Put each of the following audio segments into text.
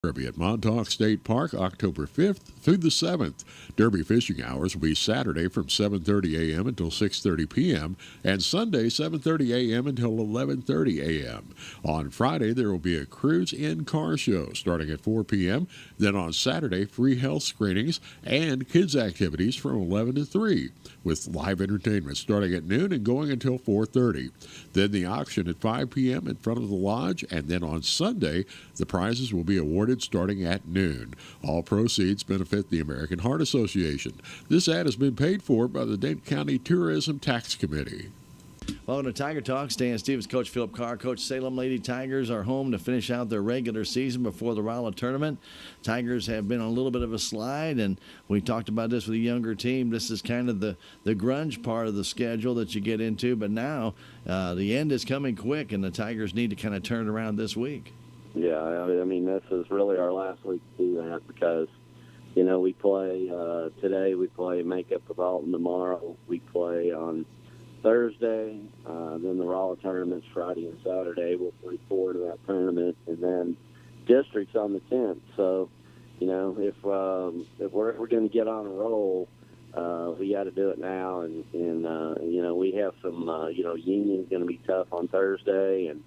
Derby at Montauk State Park, October 5th through the 7th. Derby fishing hours will be Saturday from 7:30 a.m. until 6:30 p.m. and Sunday 7:30 a.m. until 11:30 a.m. On Friday, there will be a cruise in-car show starting at 4 p.m. Then on Saturday, free health screenings and kids activities from 11 to 3 with live entertainment starting at noon and going until 4:30. Then the auction at 5 p.m. in front of the lodge, and then on Sunday, the prizes will be awarded starting at noon. All proceeds benefit the American Heart Association. This ad has been paid for by the Dane County Tourism Tax Committee. Welcome to Tiger Talk. Stan Stevens, Coach Philip Carr. Coach, Salem Lady Tigers are home to finish out their regular season before the Rolla tournament. Tigers have been on a little bit of a slide, and we talked about this with a younger team. This is kind of the grunge part of the schedule that you get into, but now the end is coming quick, and the Tigers need to kind of turn it around this week. Yeah, I mean, this is really our last week to do that because, you know, we play today, we play Makeup with Alton tomorrow, we play on Thursday, then the Rolla tournament's Friday and Saturday. We'll play forward to that tournament, and then districts on the 10th. So, you know, if we're going to get on a roll, we got to do it now. And you know, we have some, you know, Union's going to be tough on Thursday, and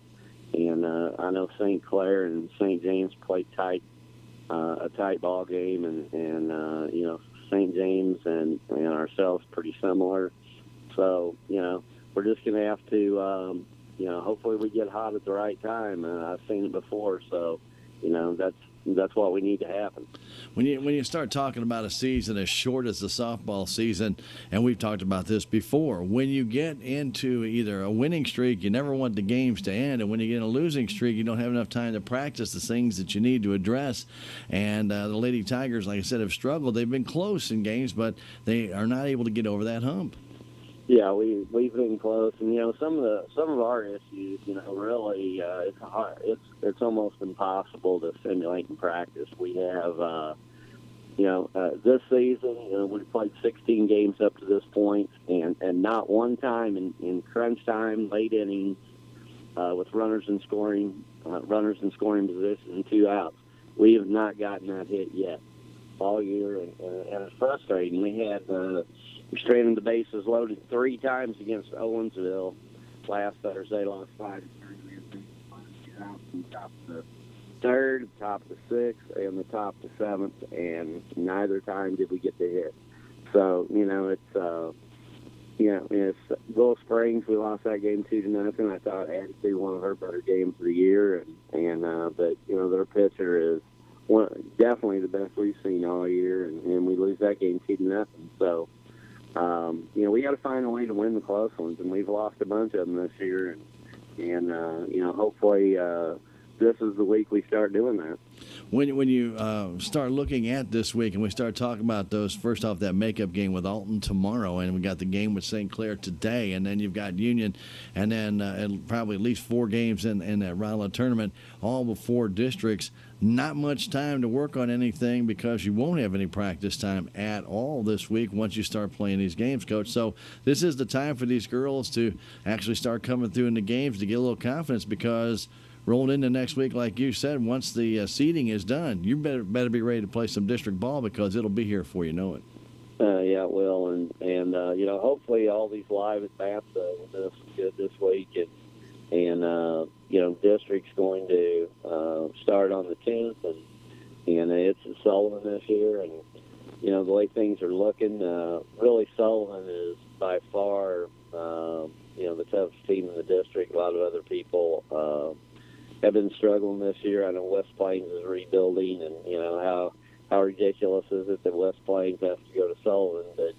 I know St. Clair and St. James played a tight ball game, and you know, St. James and ourselves pretty similar. So, you know, we're just going to have to, you know, hopefully we get hot at the right time. I've seen it before, so, you know, that's what we need to happen. When you start talking about a season as short as the softball season, and we've talked about this before, when you get into either a winning streak, you never want the games to end, and when you get in a losing streak, you don't have enough time to practice the things that you need to address. And the Lady Tigers, like I said, have struggled. They've been close in games, but they are not able to get over that hump. Yeah, we've been close, and you know, some of our issues, you know, really it's hard. It's almost impossible to simulate in practice. We have, you know, this season, you know, we've played 16 games up to this point, and not one time in crunch time, late innings, with runners in scoring position and 2 outs, we have not gotten that hit yet all year, and it's frustrating. We stranded the bases loaded 3 times against Owensville last Thursday, lost 5-3. From top of the 3rd, top of the 6th, and the top of the 7th, and neither time did we get the hit. So, you know, it's Willow Springs. We lost that game 2-0. I thought Attitude one of her better games of the year, but you know, their pitcher is definitely the best we've seen all year, and we lose that game 2-0. So. You know, we got to find a way to win the close ones, and we've lost a bunch of them this year. And you know, hopefully this is the week we start doing that. When you start looking at this week, and we start talking about those, first off, that makeup game with Alton tomorrow, and we got the game with St. Clair today, and then you've got Union, and then probably at least 4 games in that Rolla tournament, all before districts. Not much time to work on anything because you won't have any practice time at all this week once you start playing these games, Coach. So this is the time for these girls to actually start coming through in the games to get a little confidence, because rolling into next week, like you said, once the seeding is done, you better be ready to play some district ball, because it'll be here before you know it. Yeah, it will, and you know, hopefully all these live at bats will do some good this week, and you know, district's going to start on the 10th, and it's in Sullivan this year, and you know, the way things are looking, really Sullivan is by far you know, the toughest team in the district. A lot of other people have been struggling this year. I know West Plains is rebuilding, and you know, how ridiculous is it that West Plains has to go to Sullivan, but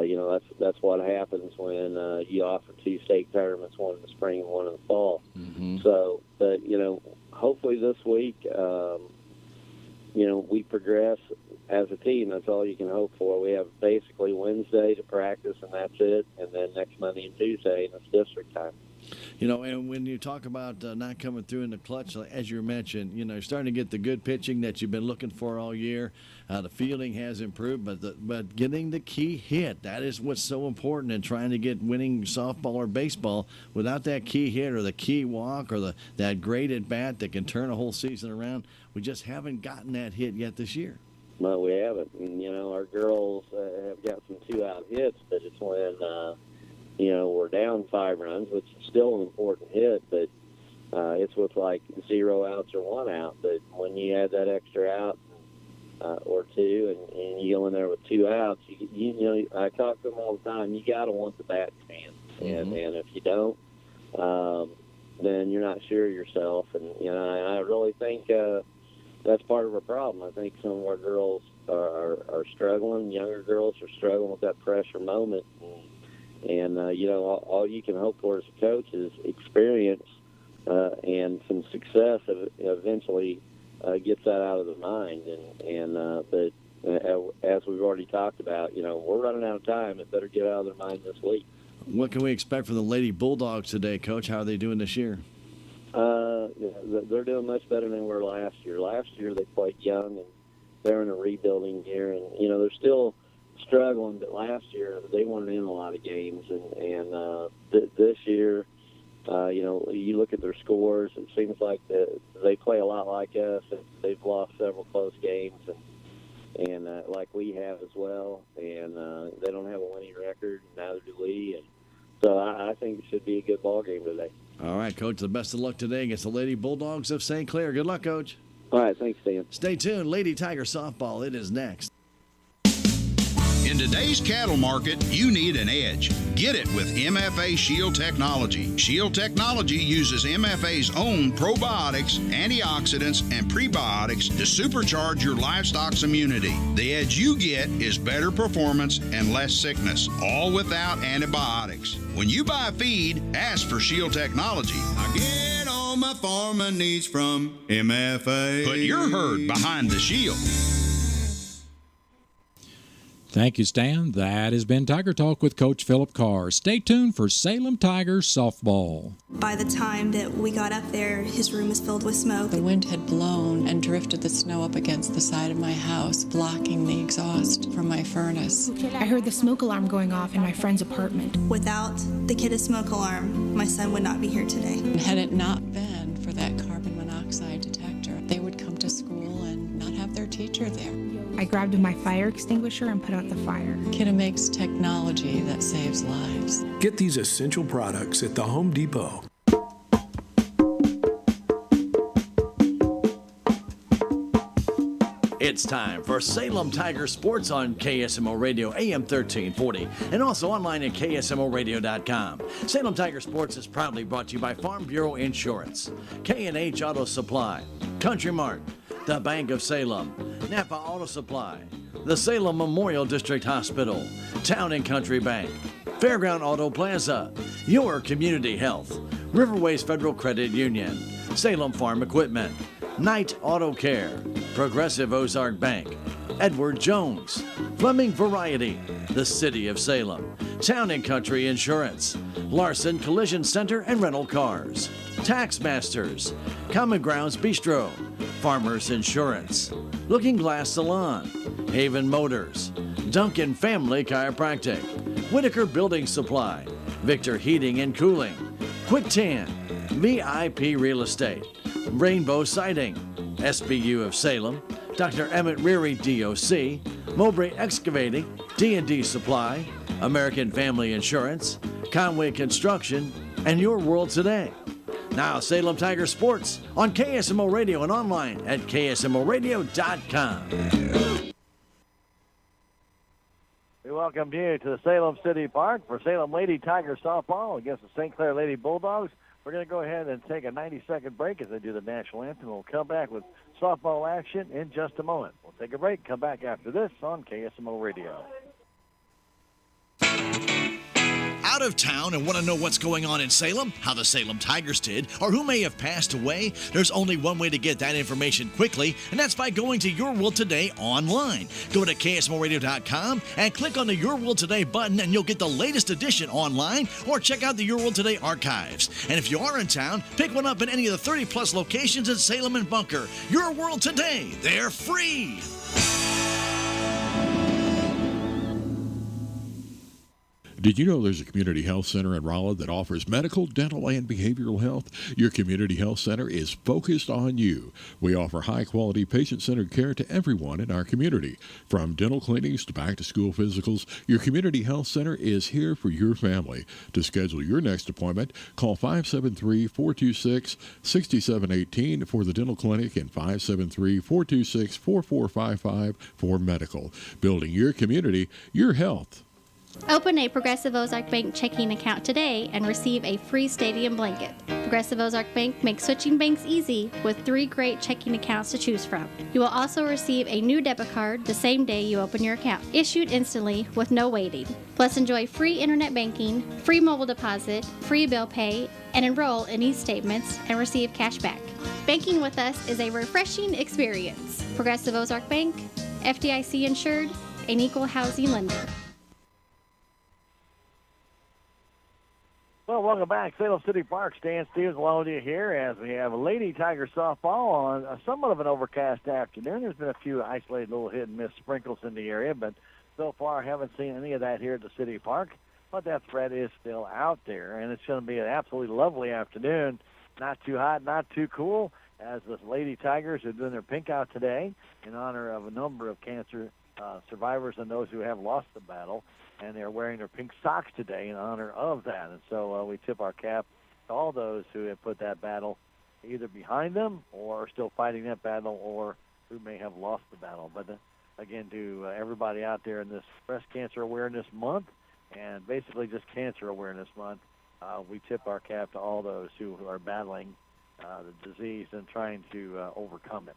you know, that's what happens when you offer 2 state tournaments, one in the spring and one in the fall. Mm-hmm. So, but you know, hopefully this week, you know, we progress as a team. That's all you can hope for. We have basically Wednesday to practice, and that's it. And then next Monday and Tuesday, and it's district time. And when you talk about not coming through in the clutch, as you mentioned, you're starting to get the good pitching that you've been looking for all year. The fielding has improved, but getting the key hit, that is what's so important in trying to get winning softball or baseball. Without that key hit or the key walk or that great at bat that can turn a whole season around, we just haven't gotten that hit yet this year. No, we haven't. And, our girls have got some 2-out hits, but it's when we're down 5 runs, which is still an important hit, but it's with like 0 outs or 1 out. But when you add that extra out or 2, and you go in there with 2 outs, I talk to them all the time. You got to want the bat chance, and if you don't, then you're not sure of yourself. And I really think that's part of our problem. I think some of our girls are struggling. Younger girls are struggling with that pressure moment. And all you can hope for as a coach is experience and some success eventually gets that out of the mind. But as we've already talked about, we're running out of time. It better get out of their mind this week. What can we expect from the Lady Bulldogs today, Coach? How are they doing this year? They're doing much better than they were last year. Last year they played young, and they're in a rebuilding year. And, they're still struggling, but last year they weren't in a lot of games, and this year, you look at their scores, it seems like they play a lot like us, and they've lost several close games, and like we have as well, and they don't have a winning record, neither do we, and so I think it should be a good ball game today. All right, Coach, the best of luck today against the Lady Bulldogs of St. Clair. Good luck, Coach. All right, thanks, Dan. Stay tuned. Lady Tiger Softball, it is next. In today's cattle market, you need an edge. Get it with MFA Shield Technology. Shield Technology uses MFA's own probiotics, antioxidants, and prebiotics to supercharge your livestock's immunity. The edge you get is better performance and less sickness, all without antibiotics. When you buy feed, ask for Shield Technology. I get all my farming needs from MFA. Put your herd behind the Shield. Thank you, Stan. That has been Tiger Talk with Coach Philip Carr. Stay tuned for Salem Tigers softball. By the time that we got up there, his room was filled with smoke. The wind had blown and drifted the snow up against the side of my house, blocking the exhaust from my furnace. I heard the smoke alarm going off in my friend's apartment. Without the kid's smoke alarm, my son would not be here today. And had it not been for that carbon monoxide detector, they would come to school and not have their teacher there. I grabbed my fire extinguisher and put out the fire. Kidda makes technology that saves lives. Get these essential products at the Home Depot. It's time for Salem Tiger Sports on KSMO Radio, AM 1340, and also online at KSMORadio.com. Salem Tiger Sports is proudly brought to you by Farm Bureau Insurance, K&H Auto Supply, Country Mart, the Bank of Salem, Napa Auto Supply, the Salem Memorial District Hospital, Town and Country Bank, Fairground Auto Plaza, Your Community Health, Riverways Federal Credit Union, Salem Farm Equipment, Knight Auto Care, Progressive Ozark Bank, Edward Jones, Fleming Variety, the City of Salem, Town and Country Insurance, Larson Collision Center and Rental Cars, Tax Masters, Common Grounds Bistro, Farmers Insurance, Looking Glass Salon, Haven Motors, Duncan Family Chiropractic, Whitaker Building Supply, Victor Heating and Cooling, Quick Tan, VIP Real Estate, Rainbow Siding, SBU of Salem, Dr. Emmett Reary DOC, Mowbray Excavating, D&D Supply, American Family Insurance, Conway Construction, and Your World Today. Now, Salem Tiger Sports on KSMO Radio and online at KSMORadio.com. We welcome you to the Salem City Park for Salem Lady Tiger Softball against the St. Clair Lady Bulldogs. We're going to go ahead and take a 90-second break as they do the national anthem. We'll come back with softball action in just a moment. We'll take a break, come back after this on KSMO Radio. out of town and want to know what's going on in Salem, how the Salem Tigers did, or who may have passed away? There's only one way to get that information quickly, and that's by going to Your World Today online. Go to KSMORadio.com and click on the Your World Today button, and you'll get the latest edition online, or check out the Your World Today archives. And if you are in town, pick one up in any of the 30-plus locations in Salem and Bunker. Your World Today. They're free. Did you know there's a community health center in Rolla that offers medical, dental, and behavioral health? Your community health center is focused on you. We offer high-quality, patient-centered care to everyone in our community. From dental cleanings to back-to-school physicals, your community health center is here for your family. To schedule your next appointment, call 573-426-6718 for the dental clinic and 573-426-4455 for medical. Building your community, your health. Open a Progressive Ozark Bank checking account today and receive a free stadium blanket. Progressive Ozark Bank makes switching banks easy with 3 great checking accounts to choose from. You will also receive a new debit card the same day you open your account, issued instantly with no waiting. Plus, enjoy free internet banking, free mobile deposit, free bill pay, and enroll in e-statements and receive cash back. Banking with us is a refreshing experience. Progressive Ozark Bank, FDIC insured, an equal housing lender. Well, welcome back. Salem City Park. Stan Stevens along with you here as we have Lady Tiger softball on somewhat of an overcast afternoon. There's been a few isolated little hit and miss sprinkles in the area, but so far I haven't seen any of that here at the City Park. But that threat is still out there, and it's going to be an absolutely lovely afternoon. Not too hot, not too cool, as the Lady Tigers are doing their pink out today in honor of a number of cancer survivors and those who have lost the battle. And they're wearing their pink socks today in honor of that. And so we tip our cap to all those who have put that battle either behind them or are still fighting that battle or who may have lost the battle. But again, to everybody out there in this Breast Cancer Awareness Month and basically just Cancer Awareness Month, we tip our cap to all those who are battling the disease and trying to overcome it.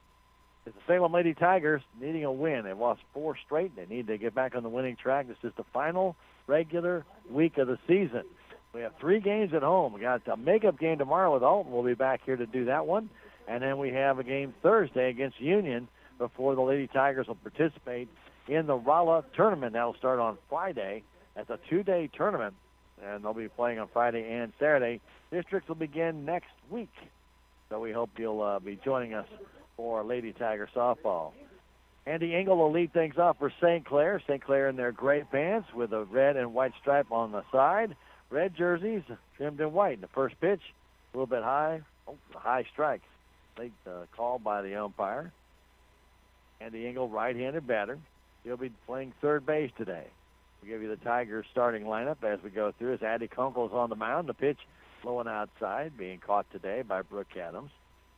It's the Salem Lady Tigers needing a win. They've lost 4 straight. They need to get back on the winning track. This is the final regular week of the season. We have 3 games at home. We got a makeup game tomorrow with Alton. We'll be back here to do that one. And then we have a game Thursday against Union before the Lady Tigers will participate in the Rolla tournament. That will start on Friday. That's a 2-day tournament, and they'll be playing on Friday and Saturday. Districts will begin next week. So we hope you'll be joining us for Lady Tiger softball. Andy Engel will lead things off for St. Clair. St. Clair in their gray pants with a red and white stripe on the side. Red jerseys trimmed in white. And the first pitch, a little bit high. Oh, a high strike. Late call by the umpire. Andy Engel, right-handed batter. He'll be playing third base today. We'll give you the Tigers starting lineup as we go through. As Addie Kunkel is on the mound. The pitch low and outside, being caught today by Brooke Adams.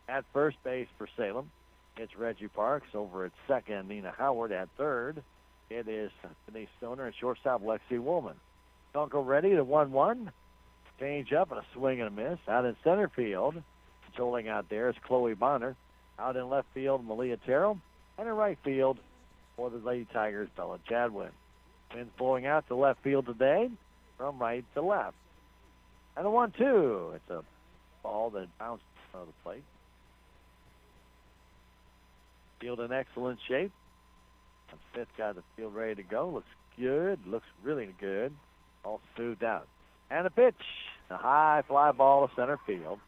At first base for Salem, it's Reggie Parks. Over at second, Nina Howard. At third, it is Denise Stoner. And shortstop, Lexi Woolman. Kunkel ready to 1-1. Change up and a swing and a miss. Out in center field, trolling out there is Chloe Bonner. Out in left field, Malia Terrell. And in right field for the Lady Tigers, Bella Chadwin. Wind's blowing out to left field today from right to left. And a 1-2. It's a ball that bounced out of the plate. Field in excellent shape. Smith got the field ready to go. Looks good. Looks really good. All smoothed out. And a pitch. A high fly ball to center field.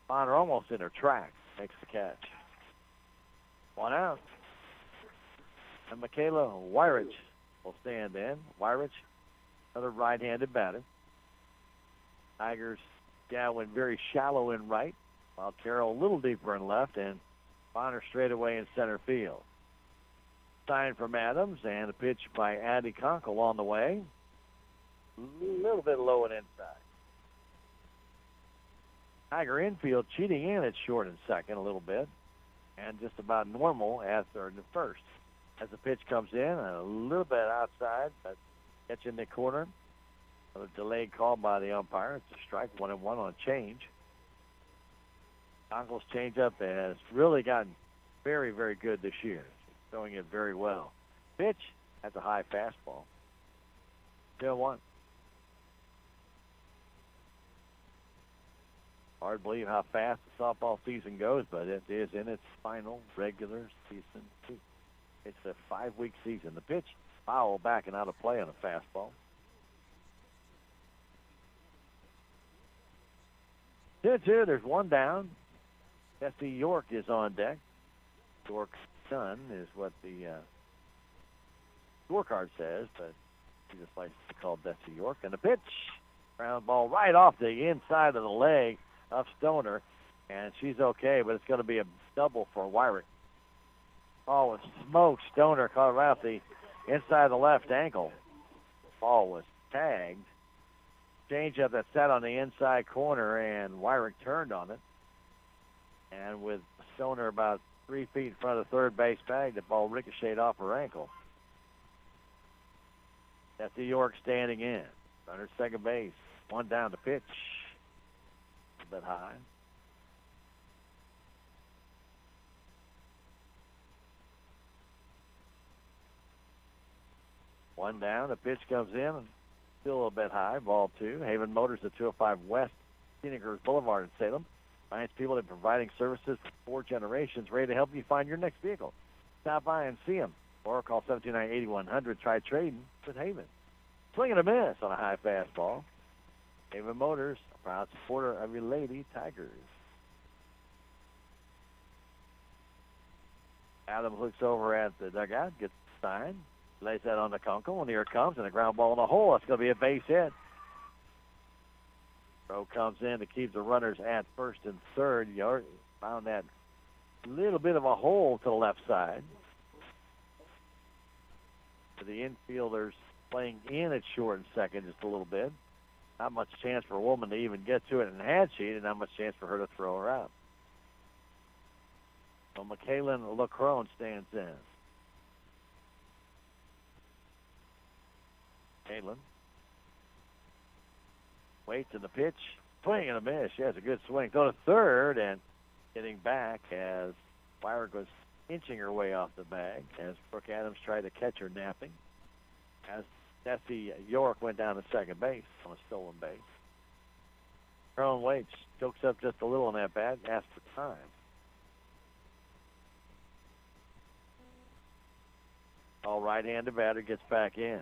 Bonner almost in her tracks. Makes the catch. 1 out. And Michaela Wyrich will stand in. Wyrich, another right-handed batter. Tigers, went very shallow in right, while Carroll a little deeper in left, and Bonner straight away in center field. Sign from Adams, and a pitch by Addie Kunkel on the way. A little bit low and inside. Tiger infield cheating in at short and second a little bit, and just about normal at third and first. As the pitch comes in, a little bit outside, but catching the corner. A delayed call by the umpire. It's a strike, 1-1 on change. Kunkel's changeup has really gotten very, very good this year. He's throwing it very well. Pitch, that's a high fastball. 2-1. Hard to believe how fast the softball season goes, but it is in its final regular season week. It's a 5-week season. The pitch, foul, backing out of play on a fastball. 2-2, there's one down. Jesse York is on deck. York's son is what the scorecard says, but he just likes to call Jesse York. And the pitch, ground ball right off the inside of the leg of Stoner, and she's okay, but it's going to be a double for Wyrick. Ball was smoked. Stoner caught it right off the inside of the left ankle. Ball was tagged. Changeup that sat on the inside corner, and Wyrick turned on it. And with Stoner about 3 feet in front of the third base bag, the ball ricocheted off her ankle. That's the York standing in. Runner second base. One down to pitch. A bit high. One down. The pitch comes in. Still a little bit high. Ball two. Haven Motors at 205 West Scenic Boulevard in Salem. Finds people that are providing services for 4 generations, ready to help you find your next vehicle. Stop by and see them. Or call 729-8100. Try trading with Haven. Swing and a miss on a high fastball. Haven Motors, a proud supporter of your Lady Tigers. Adams looks over at the dugout, gets the sign, lays that on the Kunkel, and here it comes, and a ground ball in the hole. That's going to be a base hit. Throw comes in to keep the runners at first and third. You found that little bit of a hole to the left side. For the infielders playing in at short and second just a little bit. Not much chance for a woman to even get to it, and had she, and not much chance for her to throw her out. So McKaylin Lacrone stands in. Kaylin waits in the pitch, swing and a miss. She has a good swing. Go to third, and getting back as Wyrick was inching her way off the bag as Brooke Adams tried to catch her napping. As Jesse York went down to second base on a stolen base. Crone waits, chokes up just a little on that bat, asks for time. All right-handed batter gets back in.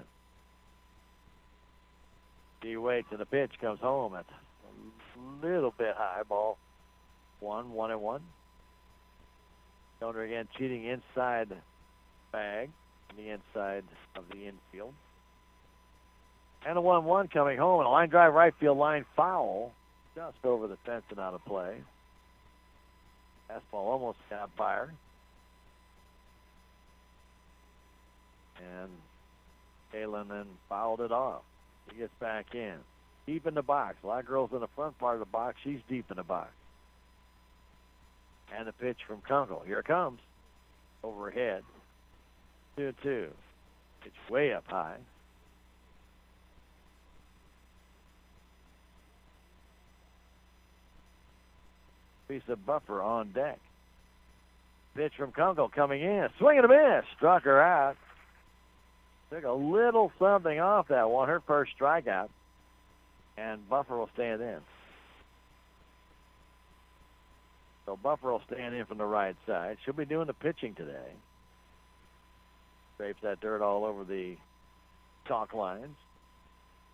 He waits, and the pitch comes home at a little bit high. Ball 1-1-1. Stoner again cheating inside the bag, on the inside of the infield. And a 1-1 coming home, and a line drive right field line foul, just over the fence and out of play. Fastball almost got by her. And Kaylin then fouled it off. He gets back in. Deep in the box. A lot of girls in the front part of the box. She's deep in the box. And the pitch from Kunkel. Here it comes. Overhead. 2-2. It's way up high. Piece of Buffer on deck. Pitch from Kunkel coming in. Swing and a miss. Struck her out. Took a little something off that one. Her first strikeout. And Buffer will stand in. So Buffer will stand in from the right side. She'll be doing the pitching today. Scrapes that dirt all over the chalk lines.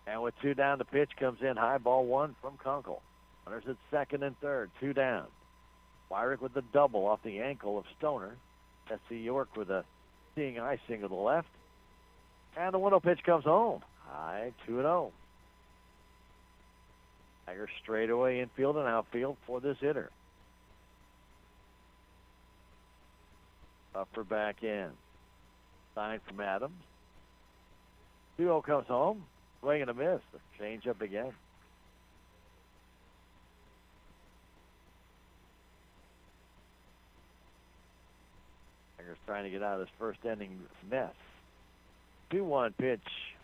And with 2 down, the pitch comes in high. Ball 1 from Kunkel. Runners at second and third. 2 down. Wyrick with the double off the ankle of Stoner. Jesse York with a seeing eye single to the left. And the window pitch comes home. High 2-0. Tigers straightaway infield and outfield for this hitter. Buffer back in. Sign from Adams. 2-0 comes home. Swing and a miss. The change up again. Tigers trying to get out of this first inning mess. 2-1 pitch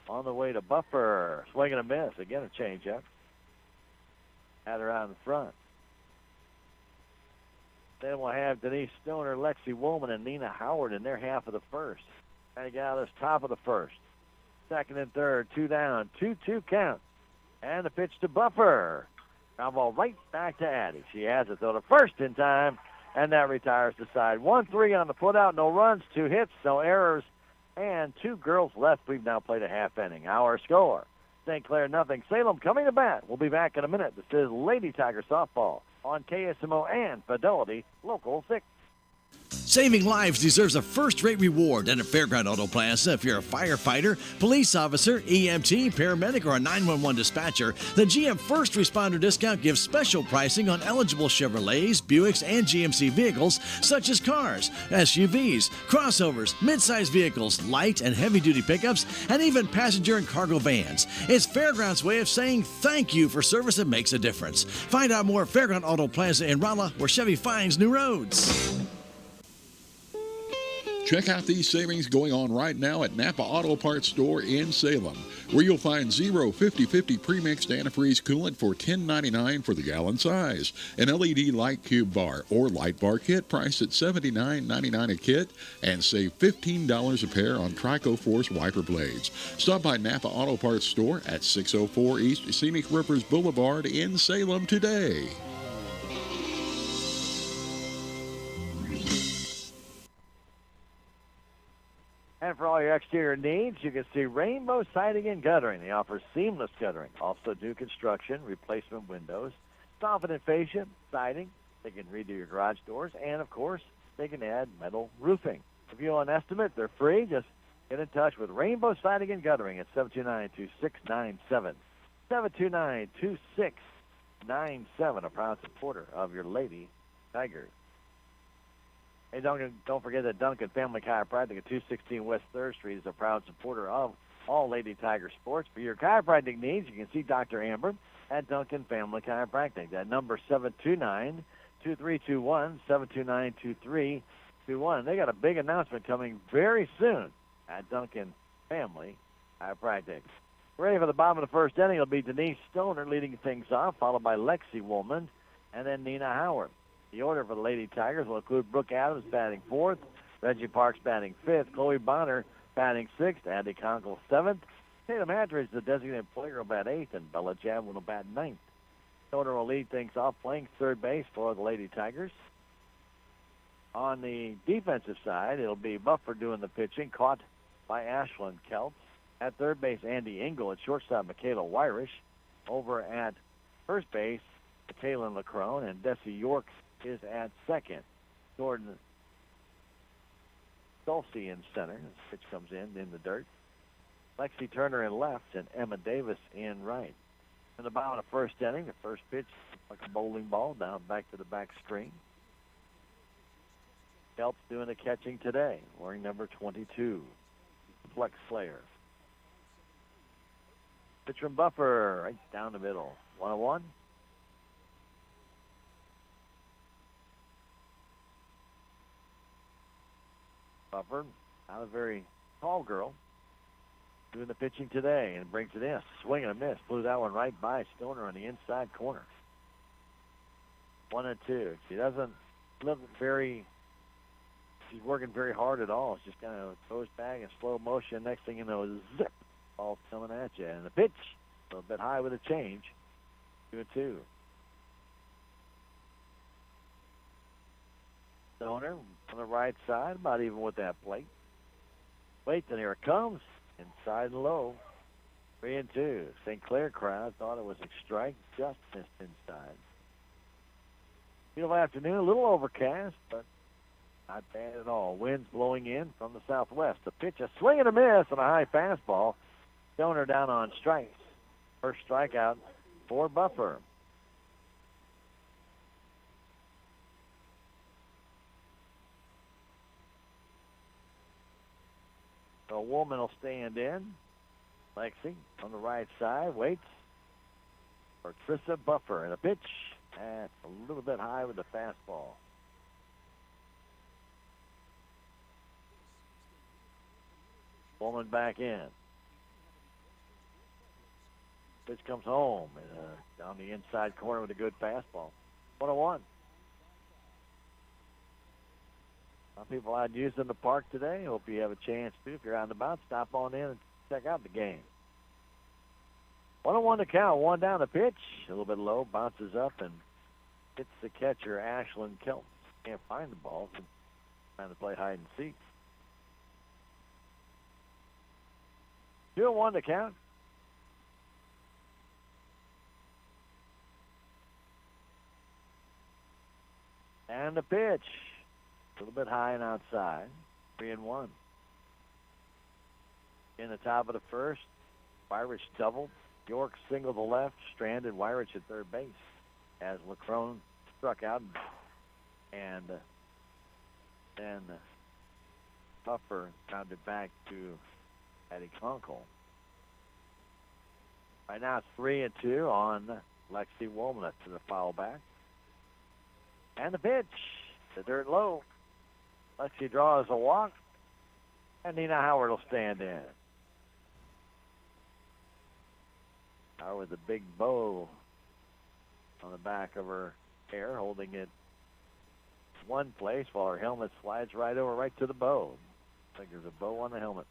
on the way to Buffer. Swing and a miss. Again, a changeup. Had her out in front. Then we'll have Denise Stoner, Lexi Woolman, and Nina Howard in their half of the first. Trying to get out of this top of the first. Second and third, 2 down, 2-2 count. And the pitch to Buffer. Ground ball right back to Addie. She has it, though, to first in time, and that retires the side. 1-3 on the putout. No runs, 2 hits, no errors, and 2 girls left. We've now played a half inning. Our score, St. Clair nothing. Salem coming to bat. We'll be back in a minute. This is Lady Tiger Softball on KSMO and Fidelity Local 6. Saving lives deserves a first-rate reward at a Fairground Auto Plaza. If you're a firefighter, police officer, EMT, paramedic, or a 911 dispatcher, the GM First Responder Discount gives special pricing on eligible Chevrolets, Buicks, and GMC vehicles such as cars, SUVs, crossovers, mid-size vehicles, light and heavy-duty pickups, and even passenger and cargo vans. It's Fairground's way of saying thank you for service that makes a difference. Find out more at Fairground Auto Plaza in Rolla, where Chevy finds new roads. Check out these savings going on right now at Napa Auto Parts Store in Salem, where you'll find Zero 50/50 premixed antifreeze coolant for $10.99 for the gallon size, an LED light cube bar or light bar kit priced at $79.99 a kit, and save $15 a pair on Trico Force wiper blades. Stop by Napa Auto Parts Store at 604 East Scenic Rivers Boulevard in Salem today. And for all your exterior needs, you can see Rainbow Siding and Guttering. They offer seamless guttering, also do construction, replacement windows, soffit and fascia, siding. They can redo your garage doors, and, of course, they can add metal roofing. If you want an estimate, they're free. Just get in touch with Rainbow Siding and Guttering at 729-2697. 729-2697, a proud supporter of your Lady Tigers. Hey, Duncan, don't forget that Duncan Family Chiropractic at 216 West 3rd Street is a proud supporter of all Lady Tiger sports. For your chiropractic needs, you can see Dr. Amber at Duncan Family Chiropractic. That number 729-2321, 729-2321. They got a big announcement coming very soon at Duncan Family Chiropractic. Ready for the bottom of the first inning. It'll be Denise Stoner leading things off, followed by Lexi Woolman, and then Nina Howard. The order for the Lady Tigers will include Brooke Adams batting 4th, Reggie Parks batting 5th, Chloe Bonner batting 6th, Andy Conkle 7th, Tatum Hatridge, the designated player, will bat 8th, and Bella Javlin will bat 9th. Stoner will lead things off playing third base for the Lady Tigers. On the defensive side, it'll be Buffer doing the pitching, caught by Ashlyn Kelts. At third base, Andy Engel. At shortstop, Michaela Wyrish. Over at first base, Kaylin Lacrone, and Desi York is at second. Jordan Dulce in center. This pitch comes in the dirt. Lexi Turner in left, and Emma Davis in right. In the bottom of the first inning, the first pitch like a bowling ball down back to the back screen. Kelps doing the catching today, wearing number 22, Flex Slayer. Pitch from Buffer right down the middle. 1-1. Buffer, not a very tall girl, doing the pitching today and brings it in. Swing and a miss. Blew that one right by Stoner on the inside corner. 1-2. She doesn't look she's working very hard at all. It's just kind of throws back in slow motion. Next thing you know, zip, ball's coming at you. And the pitch, a little bit high with a change. 2-2. Stoner on the right side, about even with that plate. Wait, then here it comes. Inside and low. 3-2. St. Clair crowd thought it was a strike, just missed inside. Beautiful afternoon, a little overcast, but not bad at all. Winds blowing in from the southwest. The pitch, a swing and a miss on a high fastball. Stoner down on strikes. First strikeout for Buffer. So Woolman will stand in. Lexi on the right side waits for Trissa Buffer. And a pitch. That's a little bit high with the fastball. Woolman back in. Pitch comes home down the inside corner with a good fastball. 1-1. Some people out using the park today. Hope you have a chance to. If you're out and about, stop on in and check out the game. 1-1 to count. One down the pitch. A little bit low. Bounces up and hits the catcher, Ashland Kelp. Can't find the ball. So trying to play hide and seek. 2-1 to count. And the pitch. A little bit high and outside. 3-1. In the top of the first, Weirich doubled. York singled to the left, stranded Weirich at third base as LeCrone struck out, and then Buffer grounded back to Eddie Conkle. Right now it's 3-2 on Lexi Woolman to the foul back. And the pitch, the dirt low. Lexi draws a walk, and Nina Howard will stand in. Howard with a big bow on the back of her hair, holding it one place while her helmet slides right over, right to the bow. I think there's a bow on the helmet.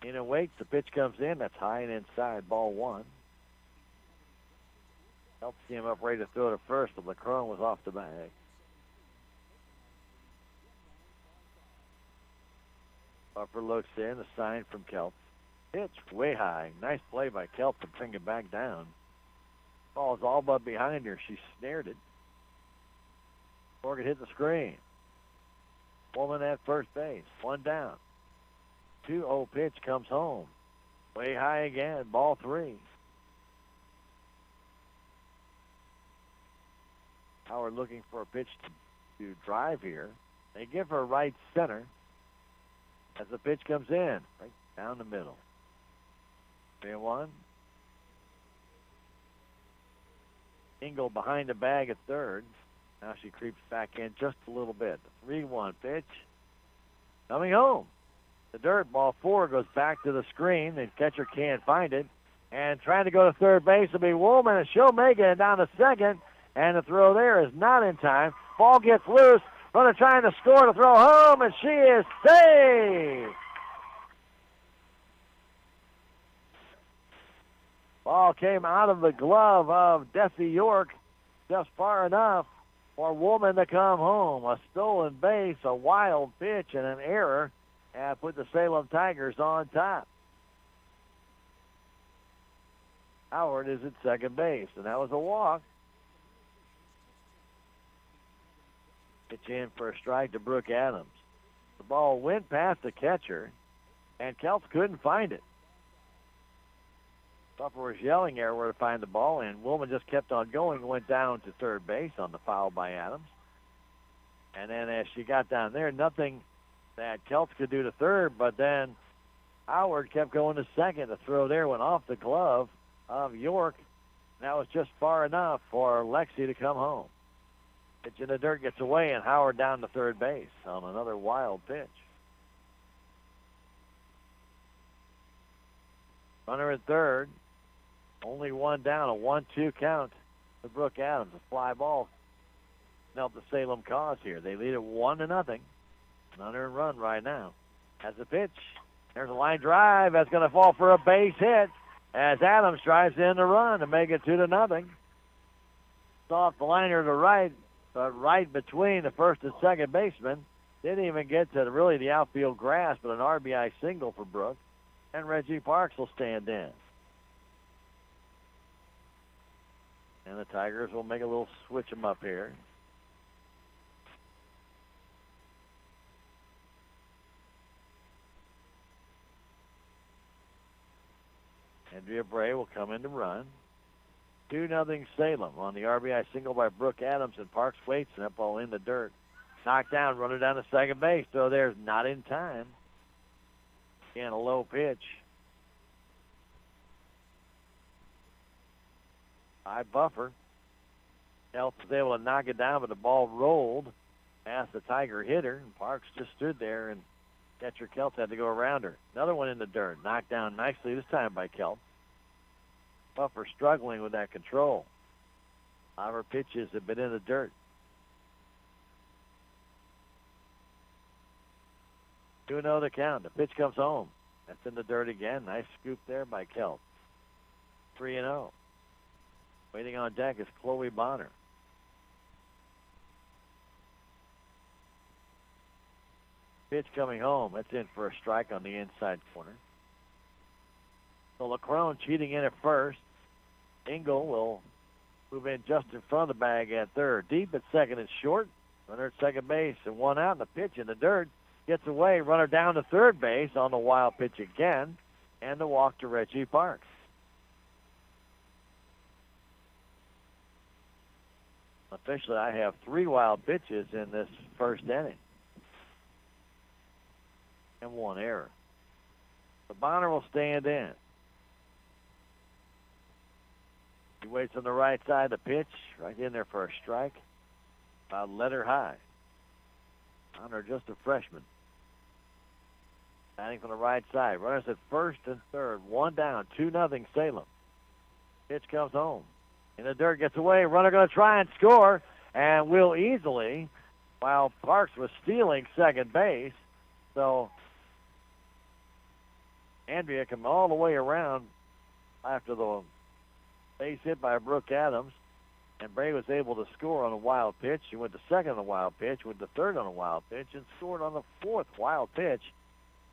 Nina waits, the pitch comes in, that's high and inside, ball one. Helps him up ready to throw to first, but LeCrone was off the bag. Buffer looks in, a sign from Kelp. Pitch way high. Nice play by Kelp to bring it back down. Ball's all but behind her. She snared it. Morgan hit the screen. Woman at first base. One down. 2-0 pitch comes home. Way high again. Ball three. Howard looking for a pitch to drive here. They give her right center as the pitch comes in. Right down the middle. 3-1. Engel behind the bag at third. Now she creeps back in just a little bit. 3-1 pitch. Coming home. The dirt, ball four, goes back to the screen. The catcher can't find it. And trying to go to third base will be Woolman, and she'll make it down to second. And the throw there is not in time. Ball gets loose. Runner trying to score to throw home, and she is saved. Ball came out of the glove of Desi York just far enough for Woolman to come home. A stolen base, a wild pitch, and an error put the Salem Tigers on top. Howard is at second base, and that was a walk. Pitch in for a strike to Brooke Adams. The ball went past the catcher, and Kelps couldn't find it. Buffer was yelling there where to find the ball, and Woolman just kept on going and went down to third base on the foul by Adams. And then as she got down there, nothing that Kelps could do to third, but then Howard kept going to second. The throw there went off the glove of York. That was just far enough for Lexi to come home. Pitch in the dirt gets away, and Howard down to third base on another wild pitch. Runner at third. Only one down, a 1-2 count to Brooke Adams. A fly ball helped the Salem cause here. They lead it 1-0. An unearned run right now. As the pitch, there's a line drive that's going to fall for a base hit as Adams drives in the run to make it 2-0. Off the liner to right, but right between the first and second baseman. Didn't even get to really the outfield grass, but an RBI single for Brooke. And Reggie Parks will stand in. And the Tigers will make a little switch them up here. Andrea Bray will come in to run. 2-0 Salem on the RBI single by Brooke Adams, and Parks waits, and that ball in the dirt. Knocked down, runner down to second base. So there's not in time. Again, a low pitch. By Buffer. Kelps was able to knock it down, but the ball rolled past the Tiger hitter, and Parks just stood there, and catcher Kelps had to go around her. Another one in the dirt. Knocked down nicely this time by Kelps. Buffer struggling with that control. A lot of her pitches have been in the dirt. 2-0 the count. The pitch comes home. That's in the dirt again. Nice scoop there by Kelt. 3-0. Waiting on deck is Chloe Bonner. Pitch coming home. That's in for a strike on the inside corner. So LaCrone cheating in at first. Engel will move in just in front of the bag at third. Deep at second and short. Runner at second base and one out. And the pitch in the dirt gets away. Runner down to third base on the wild pitch again. And the walk to Reggie Parks. Officially, I have 3 wild pitches in this first inning. And 1 error. The Bonner will stand in. He waits on the right side of the pitch. Right in there for a strike. About letter high. Bonner just a freshman. Batting from the right side. Runners at first and third. 1 down. 2-0 Salem. Pitch comes home. In the dirt, gets away. Runner going to try and score. And will easily, while Parks was stealing second base. So Andrea come all the way around after the base hit by Brooke Adams. And Bray was able to score on a wild pitch. She went to second on a wild pitch, went to third on a wild pitch, and scored on the 4th wild pitch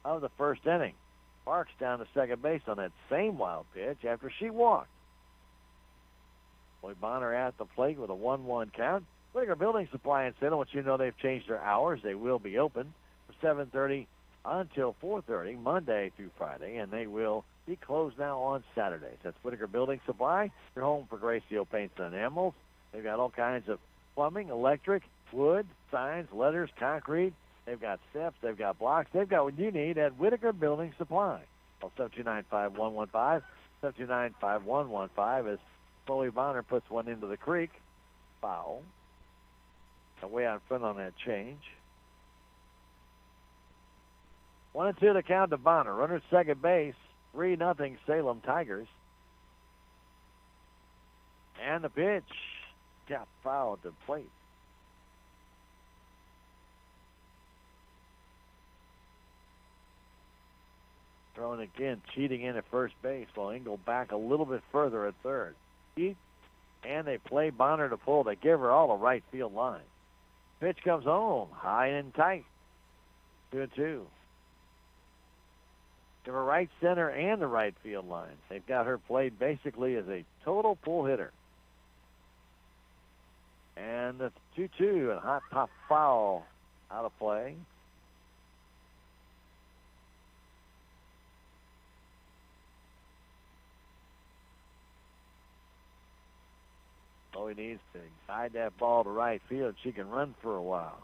of the first inning. Parks down to second base on that same wild pitch after she walked. Boy, Bonner at the plate with a 1-1 count. Whitaker Building Supply in Salem, which you know they've changed their hours. They will be open from 7:30 until 4:30, Monday through Friday, and they will be closed now on Saturdays. That's Whitaker Building Supply, your home for Gracio Paints and Enamels. They've got all kinds of plumbing, electric, wood, signs, letters, concrete. They've got steps. They've got blocks. They've got what you need at Whitaker Building Supply. Call 729-5115, 729-5115 as Chloe Bonner puts one into the creek. Foul. Way out front on that change. 1-2 the count to Bonner. Runner at second base. 3-0 Salem Tigers. And the pitch. Got foul at the plate. Throwing again, cheating in at first base while Engel back a little bit further at third. And they play Bonner to pull. They give her all the right field line. Pitch comes home, high and tight. 2-2. Give her right center and the right field line. They've got her played basically as a total pull hitter. And the 2-2, and hot pop foul out of play. All he needs to guide that ball to right field. She can run for a while.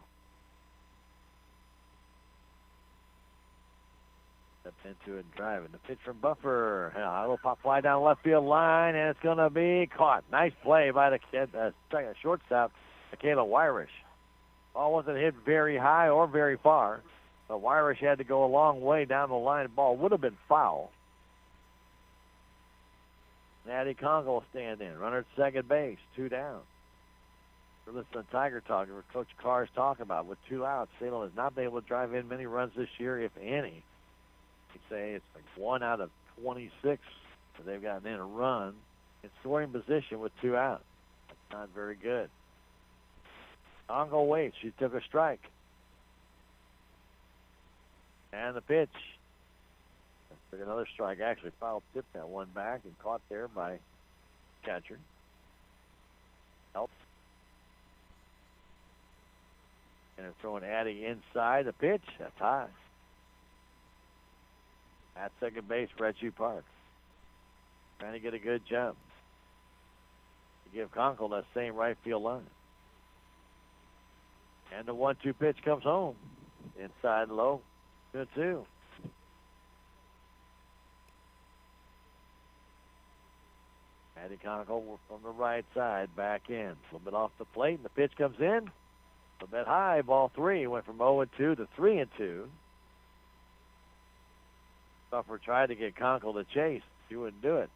Steps into it and driving. The pitch from Buffer. A little pop fly down left field line, and it's going to be caught. Nice play by the shortstop, Michaela Wyrish. Ball wasn't hit very high or very far, but Wyrish had to go a long way down the line. The ball would have been foul. Natty Congo will stand in. Runner at second base, 2 down. We're listening to Tiger Talk, where Coach Carr's talking about. With 2 outs, Salem has not been able to drive in many runs this year, if any. You'd say it's like 1 out of 26 that they've gotten in a run in scoring position with 2 outs. That's not very good. Congo waits. She took a strike. And the pitch. Took another strike. Actually, foul tipped that one back and caught there by catcher. Help. And they're throwing Addie inside the pitch. That's high. At second base, Reggie Parks. Trying to get a good jump. To give Conkle that same right field line. And the 1-2 pitch comes home. Inside low. 2-2. Addie Conkle from the right side, back in. A little bit off the plate, and the pitch comes in. A little bit high, ball 3. Went from 0-2 to 3-2. Buffer tried to get Conkle to chase. She wouldn't do it.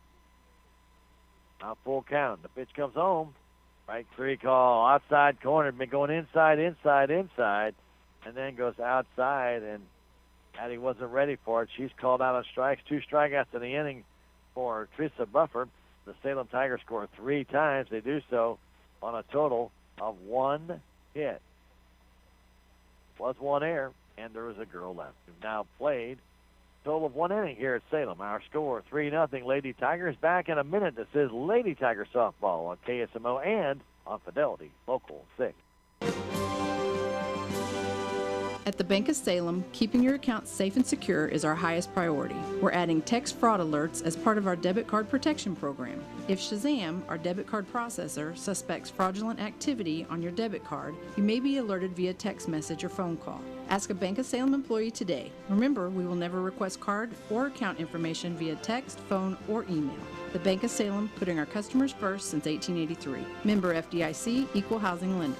Now full count. The pitch comes home. Right 3 call. Outside corner. Been going inside, and then goes outside, and Addie wasn't ready for it. She's called out on strikes. 2 strikeouts in the inning for Teresa Buffer. The Salem Tigers score 3 times. They do so on a total of 1 hit. Was 1 error, and there was a girl left who now played. Total of 1 inning here at Salem. Our score 3-0 Lady Tigers. Back in a minute. This is Lady Tiger softball on KSMO and on Fidelity Local 6. At the Bank of Salem, keeping your account safe and secure is our highest priority. We're adding text fraud alerts as part of our debit card protection program. If Shazam, our debit card processor, suspects fraudulent activity on your debit card, you may be alerted via text message or phone call. Ask a Bank of Salem employee today. Remember, we will never request card or account information via text, phone, or email. The Bank of Salem, putting our customers first since 1883. Member FDIC, Equal Housing Lender.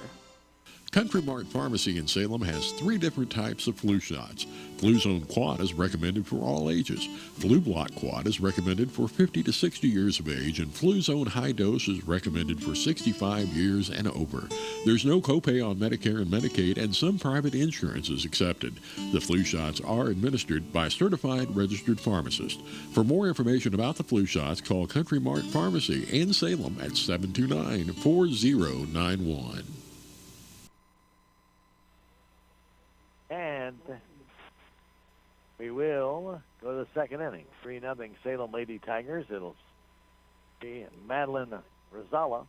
Country Mart Pharmacy in Salem has 3 different types of flu shots. Flu Zone Quad is recommended for all ages. Flu Block Quad is recommended for 50 to 60 years of age, and Flu Zone High Dose is recommended for 65 years and over. There's no copay on Medicare and Medicaid, and some private insurance is accepted. The flu shots are administered by a certified registered pharmacist. For more information about the flu shots, call Country Mart Pharmacy in Salem at 729-4091. And we will go to the second inning. 3-0 Salem Lady Tigers. It'll be Madeline Rosala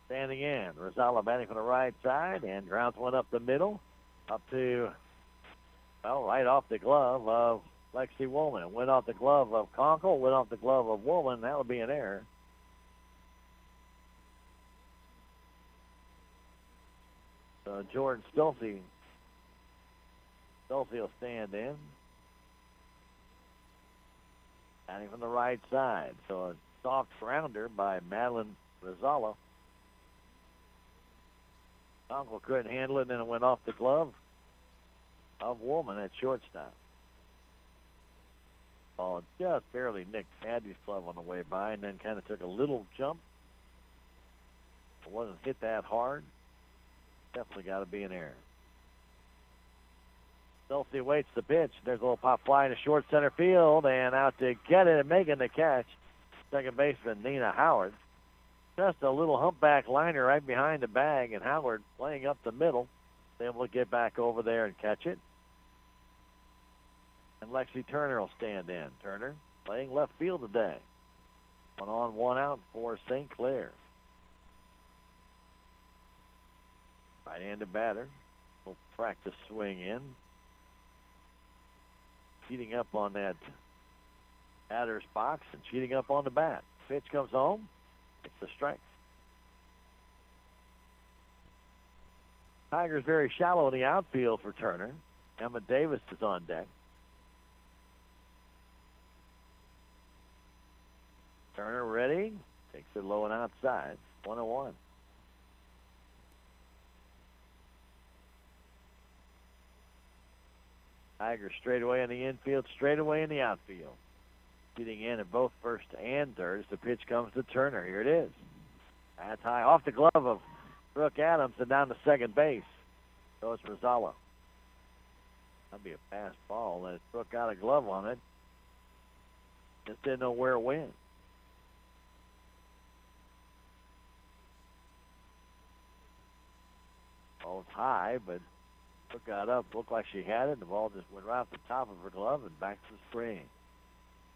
standing in. Rosala batting from the right side and grounds one up the middle, up to, well, right off the glove of Lexi Woolman. Went off the glove of Conkle, went off the glove of Woolman. That would be an error. So Jordan Stolze will stand in. Batting from the right side. So a soft grounder by Madeline Rosala. Uncle couldn't handle it, and then it went off the glove of Woolman at shortstop. Ball just barely nicked Addie's glove on the way by, and then kind of took a little jump. It wasn't hit that hard. Definitely got to be an error. Dulcie waits the pitch. There's a little pop fly to short center field, and out to get it and making the catch, second baseman Nina Howard. Just a little humpback liner right behind the bag, and Howard playing up the middle, able to get back over there and catch it. And Lexi Turner will stand in. Turner playing left field today. 1 on, 1 out for St. Clair. Right-handed batter. Will practice swing in. Cheating up on that batter's box and cheating up on the bat. Pitch comes home. It's a strike. Tigers very shallow in the outfield for Turner. Emma Davis is on deck. Turner ready. Takes it low and outside. 1-1. Tigers straight away in the infield, straight away in the outfield. Getting in at both first and third as the pitch comes to Turner. Here it is. That's high off the glove of Brooke Adams and down to second base. So it's Rosala. That'd be a fast ball. And Brooke got a glove on it. Just didn't know where it went. Ball was high, but Brooke got up, looked like she had it. The ball just went right off the top of her glove and back to the screen.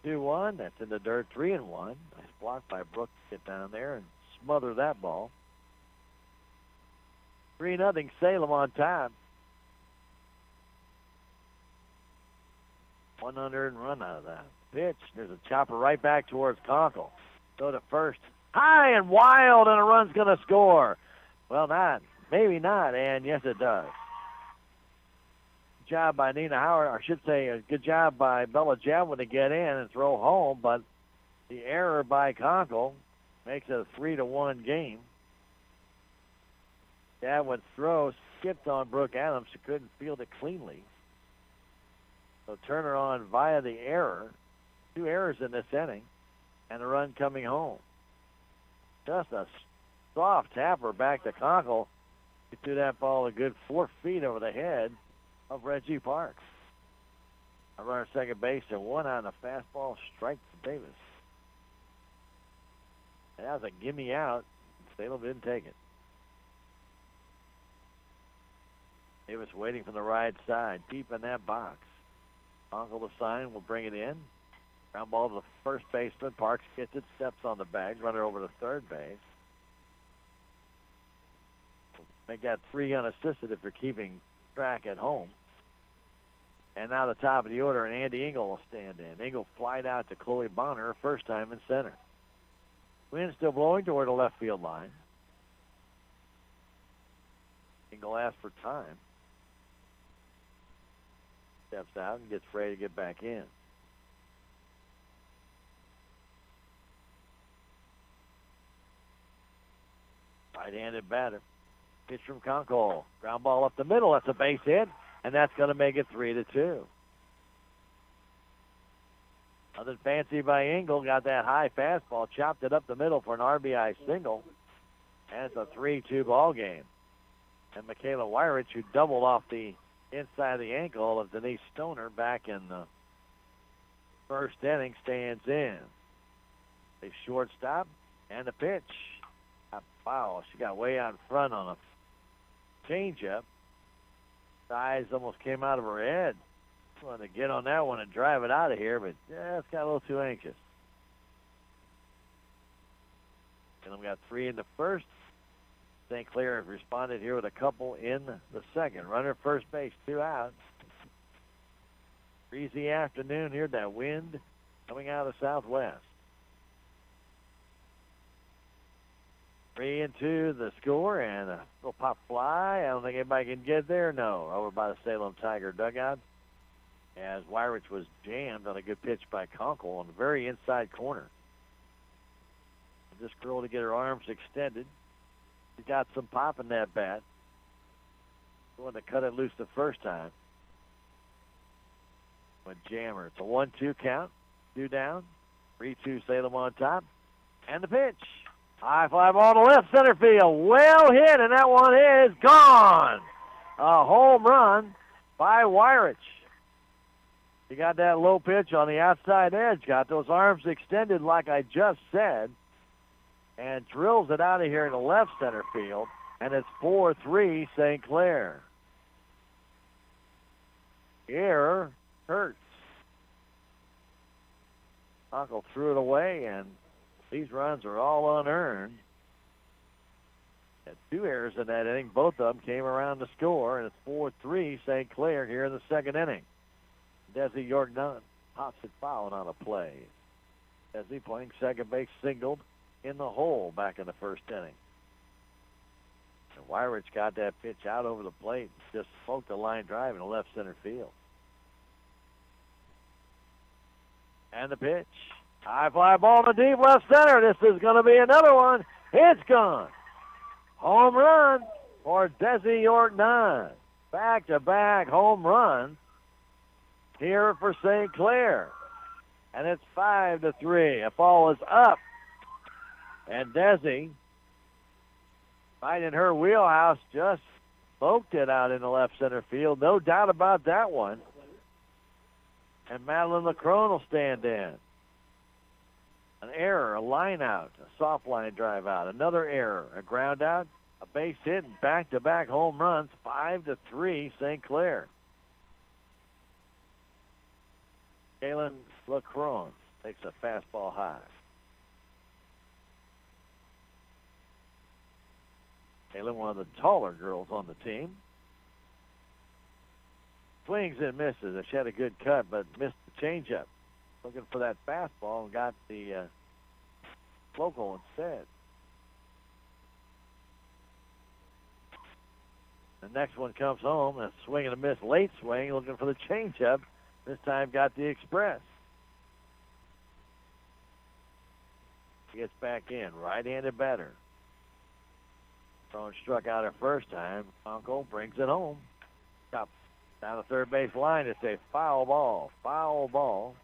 2-1. That's in the dirt. 3-1. Nice block by Brooke to get down there and smother that ball. 3-0 Salem on time. 100 and run out of that. Pitch. There's a chopper right back towards Conkle. Go to first. High and wild, and a run's going to score. Well, not. Maybe not, and yes, it does. Good job by Nina Howard, or I should say a good job by Bella Javlin to get in and throw home, but the error by Conkle makes it a 3-1 game. Javlin's throw skipped on Brooke Adams, who couldn't field it cleanly. So Turner on via the error. 2 errors in this inning, and a run coming home. Just a soft tapper back to Conkle. He threw that ball a good 4 feet over the head of Reggie Parks. A runner second base and one on a fastball strike to Davis. And that was a gimme out. Salem didn't take it. Davis waiting from the right side, deep in that box. Uncle the sign will bring it in. Ground ball to the first baseman. Parks gets it, steps on the bag, runner over to third base. Make that 3 unassisted if you're keeping track at home. And now the top of the order, and Andy Engel will stand in. Engel flied out to Chloe Bonner, first time in center. Wind still blowing toward the left field line. Engel asks for time. Steps out and gets ready to get back in. Right-handed batter. Pitch from Conkle. Ground ball up the middle. That's a base hit, and that's going to make it 3-2. Nothing fancy by Engel. Got that high fastball, chopped it up the middle for an RBI single, and it's a 3-2 ball game. And Michaela Weirich, who doubled off the inside of the ankle of Denise Stoner back in the first inning, stands in. A shortstop and the pitch. A foul. She got way out in front on a changeup. Eyes almost came out of her head. Wanted to get on that one and drive it out of here, but it's got a little too anxious. And we got 3 in the first. St. Clair have responded here with a couple in the second. Runner first base, 2 outs. Breezy afternoon here. That wind coming out of the southwest. 3-2 the score, and a little pop fly. I don't think anybody can get there. No, over by the Salem Tiger dugout. As Weirich was jammed on a good pitch by Conkle on the very inside corner. This girl to get her arms extended. She got some pop in that bat. Going to cut it loose the first time. Went jammer. It's a 1-2 count. 2 down. 3-2 Salem on top. And the pitch. High fly ball to left center field. Well hit, and that one is gone. A home run by Weirich. He got that low pitch on the outside edge. Got those arms extended like I just said. And drills it out of here in the left center field. And it's 4-3 St. Clair. Error hurts. Uncle threw it away, and these runs are all unearned. Had 2 errors in that inning. Both of them came around to score, and it's 4-3 St. Clair here in the second inning. Desi York-Nunn pops it fouling on a play. Desi playing second base, singled in the hole back in the first inning. And Weirich got that pitch out over the plate, just smoked the line drive in the left center field. And the pitch. High fly ball to deep left center. This is going to be another one. It's gone. Home run for Desi York-Nunn. Back-to-back home runs here for St. Clair. And it's 5-3. A ball is up. And Desi, right in her wheelhouse, just smoked it out in the left center field. No doubt about that one. And Madeline LeCrone will stand in. An error, a line out, a soft line drive out, another error, a ground out, a base hit, and back-to-back home runs, 5-3 St. Clair. Kaylin LeCrone takes a fastball high. Kaylin, one of the taller girls on the team. Swings and misses. She had a good cut, but missed the changeup. Looking for that fastball and got the local instead. The next one comes home. A swing and a miss, late swing, looking for the changeup. This time got the express. He gets back in, right-handed batter. Stone struck out her first time. Uncle brings it home. Up down the third base line. It's a foul ball. Foul ball.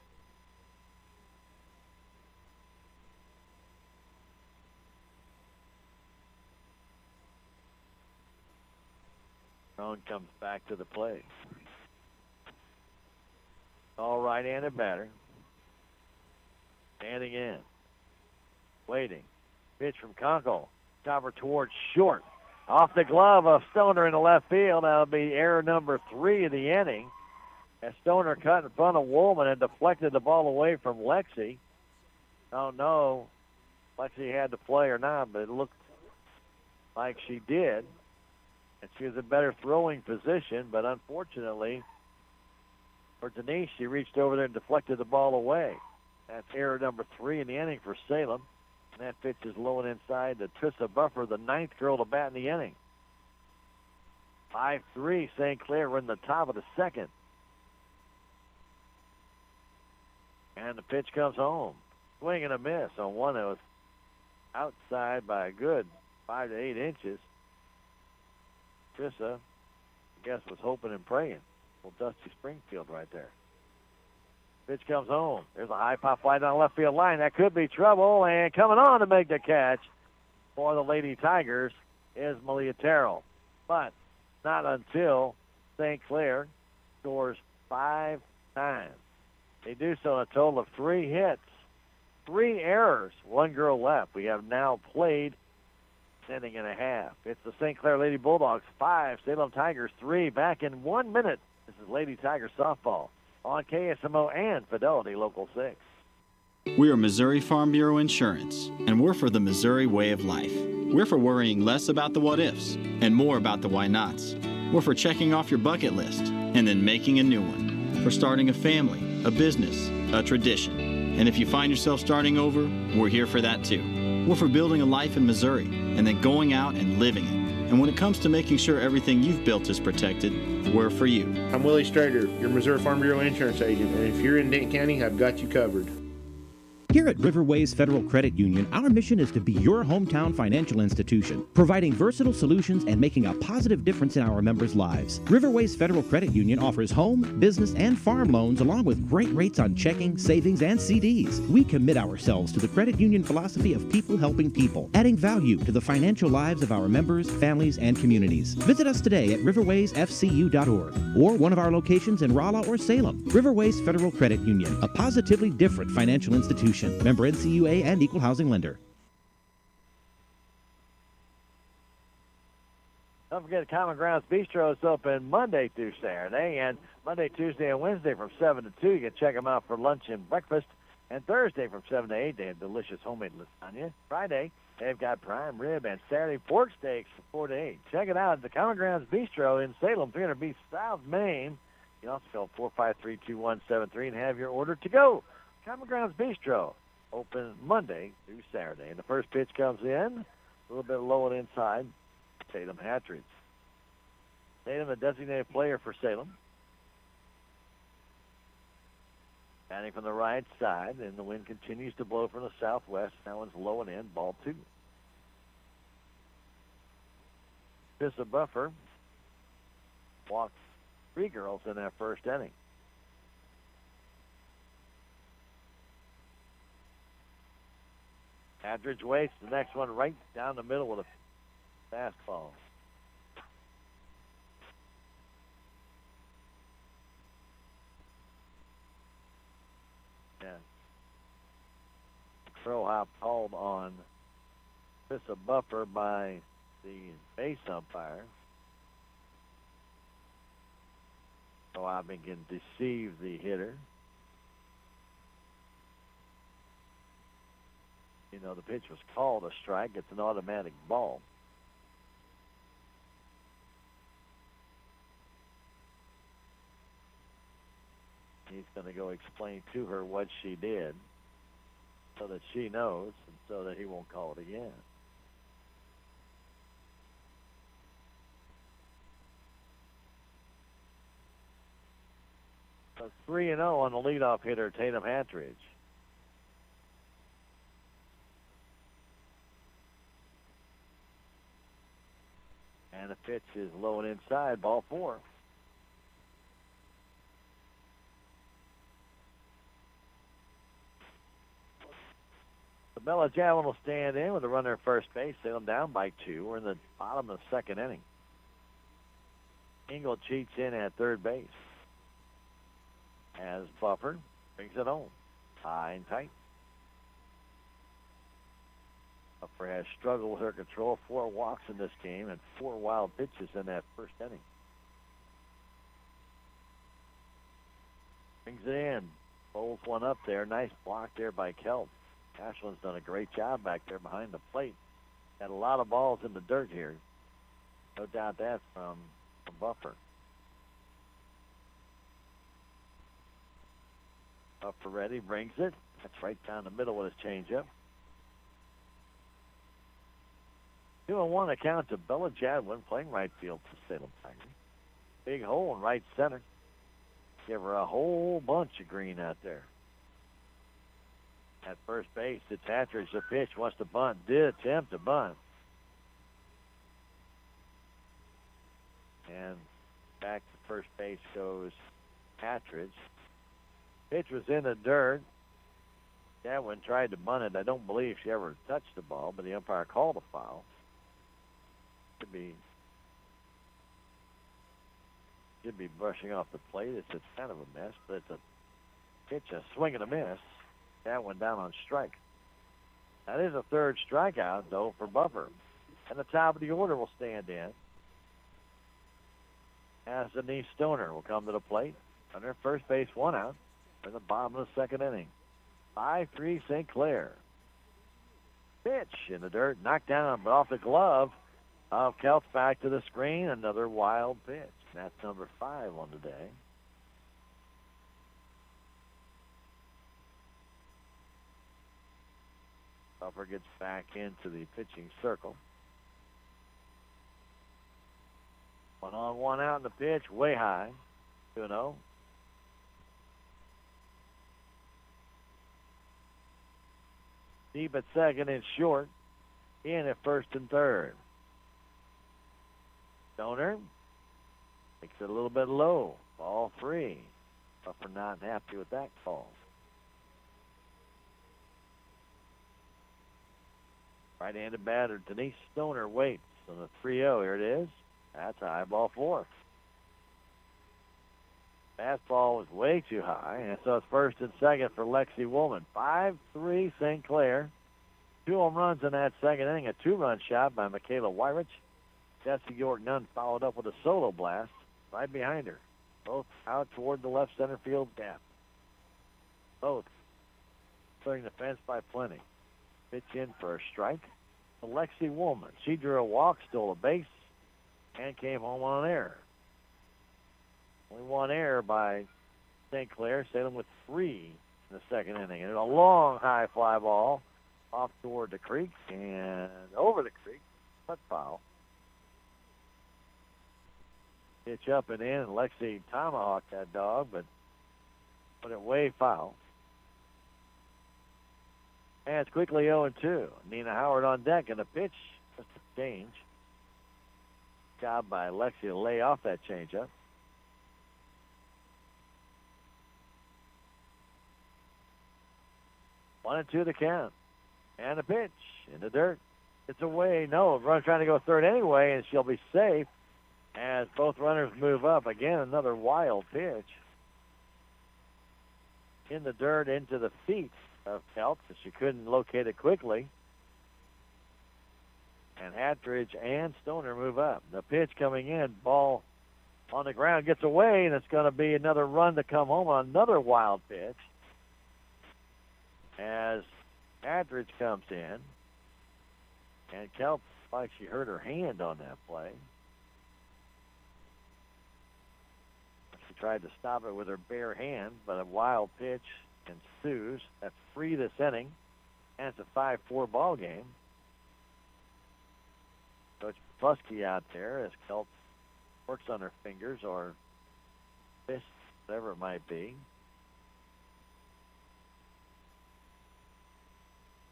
Stone comes back to the plate. All right-handed batter. Standing in. Waiting. Pitch from Conkle. Cover towards short. Off the glove of Stoner in the left field. That'll be error number 3 of the inning. As Stoner cut in front of Woolman and deflected the ball away from Lexi. Don't know if Lexi had to play or not, but it looked like she did. And she was in better throwing position, but unfortunately for Denise, she reached over there and deflected the ball away. That's error number 3 in the inning for Salem. And that pitch is low and inside to Trissa Buffer, the 9th girl to bat in the inning. 5-3, St. Clair. We're in the top of the second. And the pitch comes home. Swing and a miss on one that was outside by a good 5 to 8 inches. Trissa, I guess, was hoping and praying. Well, Dusty Springfield right there. Pitch comes home. There's a high pop fly down the left field line. That could be trouble. And coming on to make the catch for the Lady Tigers is Malia Terrell. But not until St. Clair scores 5 times. They do so in a total of 3 hits, 3 errors, 1 girl left. We have now played an inning and a half. It's the St. Clair Lady Bulldogs 5, Salem Tigers 3. Back in 1 minute. This is Lady Tiger softball on KSMO and Fidelity Local 6. We are Missouri Farm Bureau Insurance, and we're for the Missouri way of life. We're for worrying less about the what-ifs and more about the why-nots. We're for checking off your bucket list and then making a new one. For starting a family, a business, a tradition. And if you find yourself starting over, we're here for that too. We're for building a life in Missouri and then going out and living it. And when it comes to making sure everything you've built is protected, we're for you. I'm Willie Strader, your Missouri Farm Bureau insurance agent, and if you're in Dayton County, I've got you covered. Here at Riverways Federal Credit Union, our mission is to be your hometown financial institution, providing versatile solutions and making a positive difference in our members' lives. Riverways Federal Credit Union offers home, business, and farm loans along with great rates on checking, savings, and CDs. We commit ourselves to the credit union philosophy of people helping people, adding value to the financial lives of our members, families, and communities. Visit us today at riverwaysfcu.org or one of our locations in Rolla or Salem. Riverways Federal Credit Union, a positively different financial institution. Member NCUA and Equal Housing Lender. Don't forget Common Grounds Bistro is open Monday through Saturday, and Monday, Tuesday, and Wednesday from 7 to 2. You can check them out for lunch and breakfast. And Thursday from 7 to 8, they have delicious homemade lasagna. Friday, they've got prime rib, and Saturday, pork steaks from 4 to 8. Check it out at the Common Grounds Bistro in Salem, 300 B South Main. You can also call 453-2173 and have your order to go. Common Grounds Bistro, open Monday through Saturday. And the first pitch comes in, a little bit low and inside, Tatum Hatridge. Tatum, a designated player for Salem. Batting from the right side, and the wind continues to blow from the southwest. That one's low and in, ball 2. Trissa Buffer walked 3 girls in that first inning. Hatridge waits the next one right down the middle with a fastball. Yeah. Throw hop called on Trissa Buffer by the base umpire. So I can deceive the hitter. You know, the pitch was called a strike. It's an automatic ball. He's going to go explain to her what she did so that she knows and so that he won't call it again. So 3-0 on the leadoff hitter, Tatum Hatridge. And the pitch is low and inside, ball 4. The Bella Javelin will stand in with a runner at first base. Salem down by 2. We're in the bottom of the second inning. Engel cheats in at third base. as Buffer brings it home. High and tight. Buffer has struggled with her control. 4 walks in this game and 4 wild pitches in that first inning. Brings it in. Bowls one up there. Nice block there by Kelp. Ashland's done a great job back there behind the plate. Got a lot of balls in the dirt here. No doubt that's from Buffer. Buffer ready, brings it. That's right down the middle with his changeup. 2-1 account to Bella Jadwin playing right field for Salem Tigers. Big hole in right center. Give her a whole bunch of green out there. At first base, it's Hatridge. The pitch wants to bunt. Did attempt to bunt. And back to first base goes Hatridge. Pitch was in the dirt. Jadwin tried to bunt it. I don't believe she ever touched the ball, but the umpire called a foul. Should be brushing off the plate. It's kind of a mess, but it's a pitch, a swing and a miss. That one down on strike. That is a third strikeout, though, for Buffer. And the top of the order will stand in. As Denise Stoner will come to the plate. Under first base, 1 out. In the bottom of the second inning. 5-3 St. Clair. Pitch in the dirt, knocked down, but off the glove of Kelts back to the screen. Another wild pitch. That's number 5 on the day. Buffer gets back into the pitching circle. 1 on, 1 out in the pitch, way high. 2-0. Deep at second and short. In at first and third. Stoner makes it a little bit low. Ball 3. Buffer not happy with that call. Right-handed batter Denise Stoner waits on the 3-0. Here it is. That's a high ball 4. Fastball was way too high, and so it's first and second for Lexi Woolman. 5-3 St. Clair. 2 home runs in that second inning. A 2-run shot by Michaela Weirich. Jesse York Nunn followed up with a solo blast right behind her. Both out toward the left center field gap. Both clearing the fence by plenty. Pitch in for a strike. Lexi Woolman. She drew a walk, stole a base, and came home on an error. Only 1 error by St. Clair. Salem with 3 in the second inning. And a long high fly ball off toward the creek and over the creek. But foul. Pitch up and in. Lexi tomahawked that dog, but put it way foul. And it's quickly 0-2. Nina Howard on deck, and the pitch, just a change. Job by Lexi to lay off that changeup. 1-2 the count. And a pitch in the dirt. It's away. No, runner trying to go third anyway, and she'll be safe as both runners move up. Again, another wild pitch. In the dirt into the feet of Kelp, but she couldn't locate it quickly. And Hatridge and Stoner move up. The pitch coming in, ball on the ground, gets away, and it's going to be another run to come home on another wild pitch. As Hatridge comes in, and Kelp, like she hurt her hand on that play. She tried to stop it with her bare hand, but a wild pitch ensues. That's 3 this inning, and it's a 5-4 ball game. Coach Fusky out there as Kelp works on her fingers or fists, whatever it might be.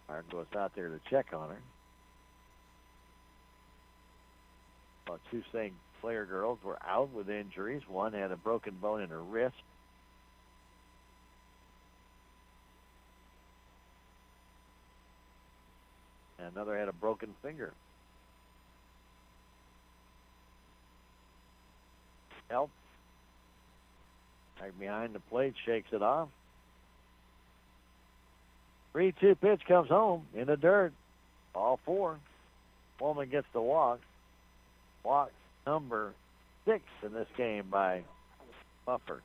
Martin goes out there to check on her. Well, 2 St. Clair girls were out with injuries. One had a broken bone in her wrist. And another had a broken finger. Help. Back behind the plate, shakes it off. 3-2 pitch comes home in the dirt. Ball 4. Woman gets the walk. Walk number 6 in this game by Buffer.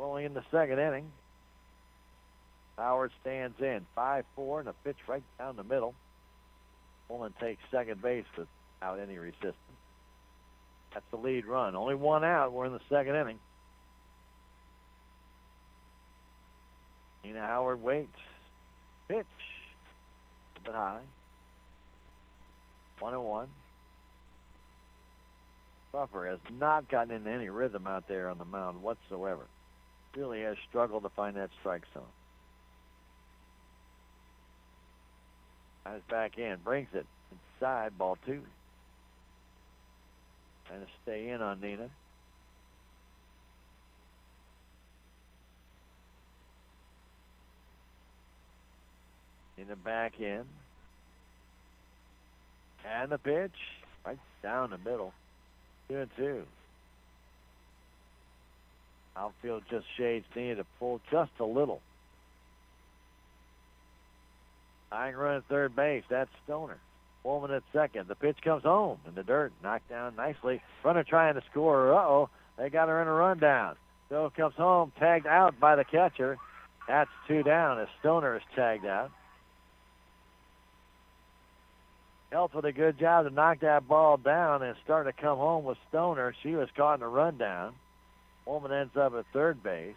Only in the second inning. Howard stands in. 5-4 and a pitch right down the middle. Woman takes second base without any resistance. That's the lead run. Only one out. We're in the second inning. Nina Howard waits. Pitch. A bit high. 1-1. Buffer has not gotten into any rhythm out there on the mound whatsoever. Really has struggled to find that strike zone. Eyes back in. Brings it inside. Ball 2. Trying to stay in on Nina. Nina back in. And the pitch. Right down the middle. 2-2. Outfield just shades Nina to pull just a little. Tying run at third base. That's Stoner. Woman at second. The pitch comes home in the dirt. Knocked down nicely. Runner trying to score. Uh-oh. They got her in a rundown. So comes home. Tagged out by the catcher. That's 2 down as Stoner is tagged out. Health with a good job to knock that ball down and starting to come home with Stoner. She was caught in a rundown. Woman ends up at third base.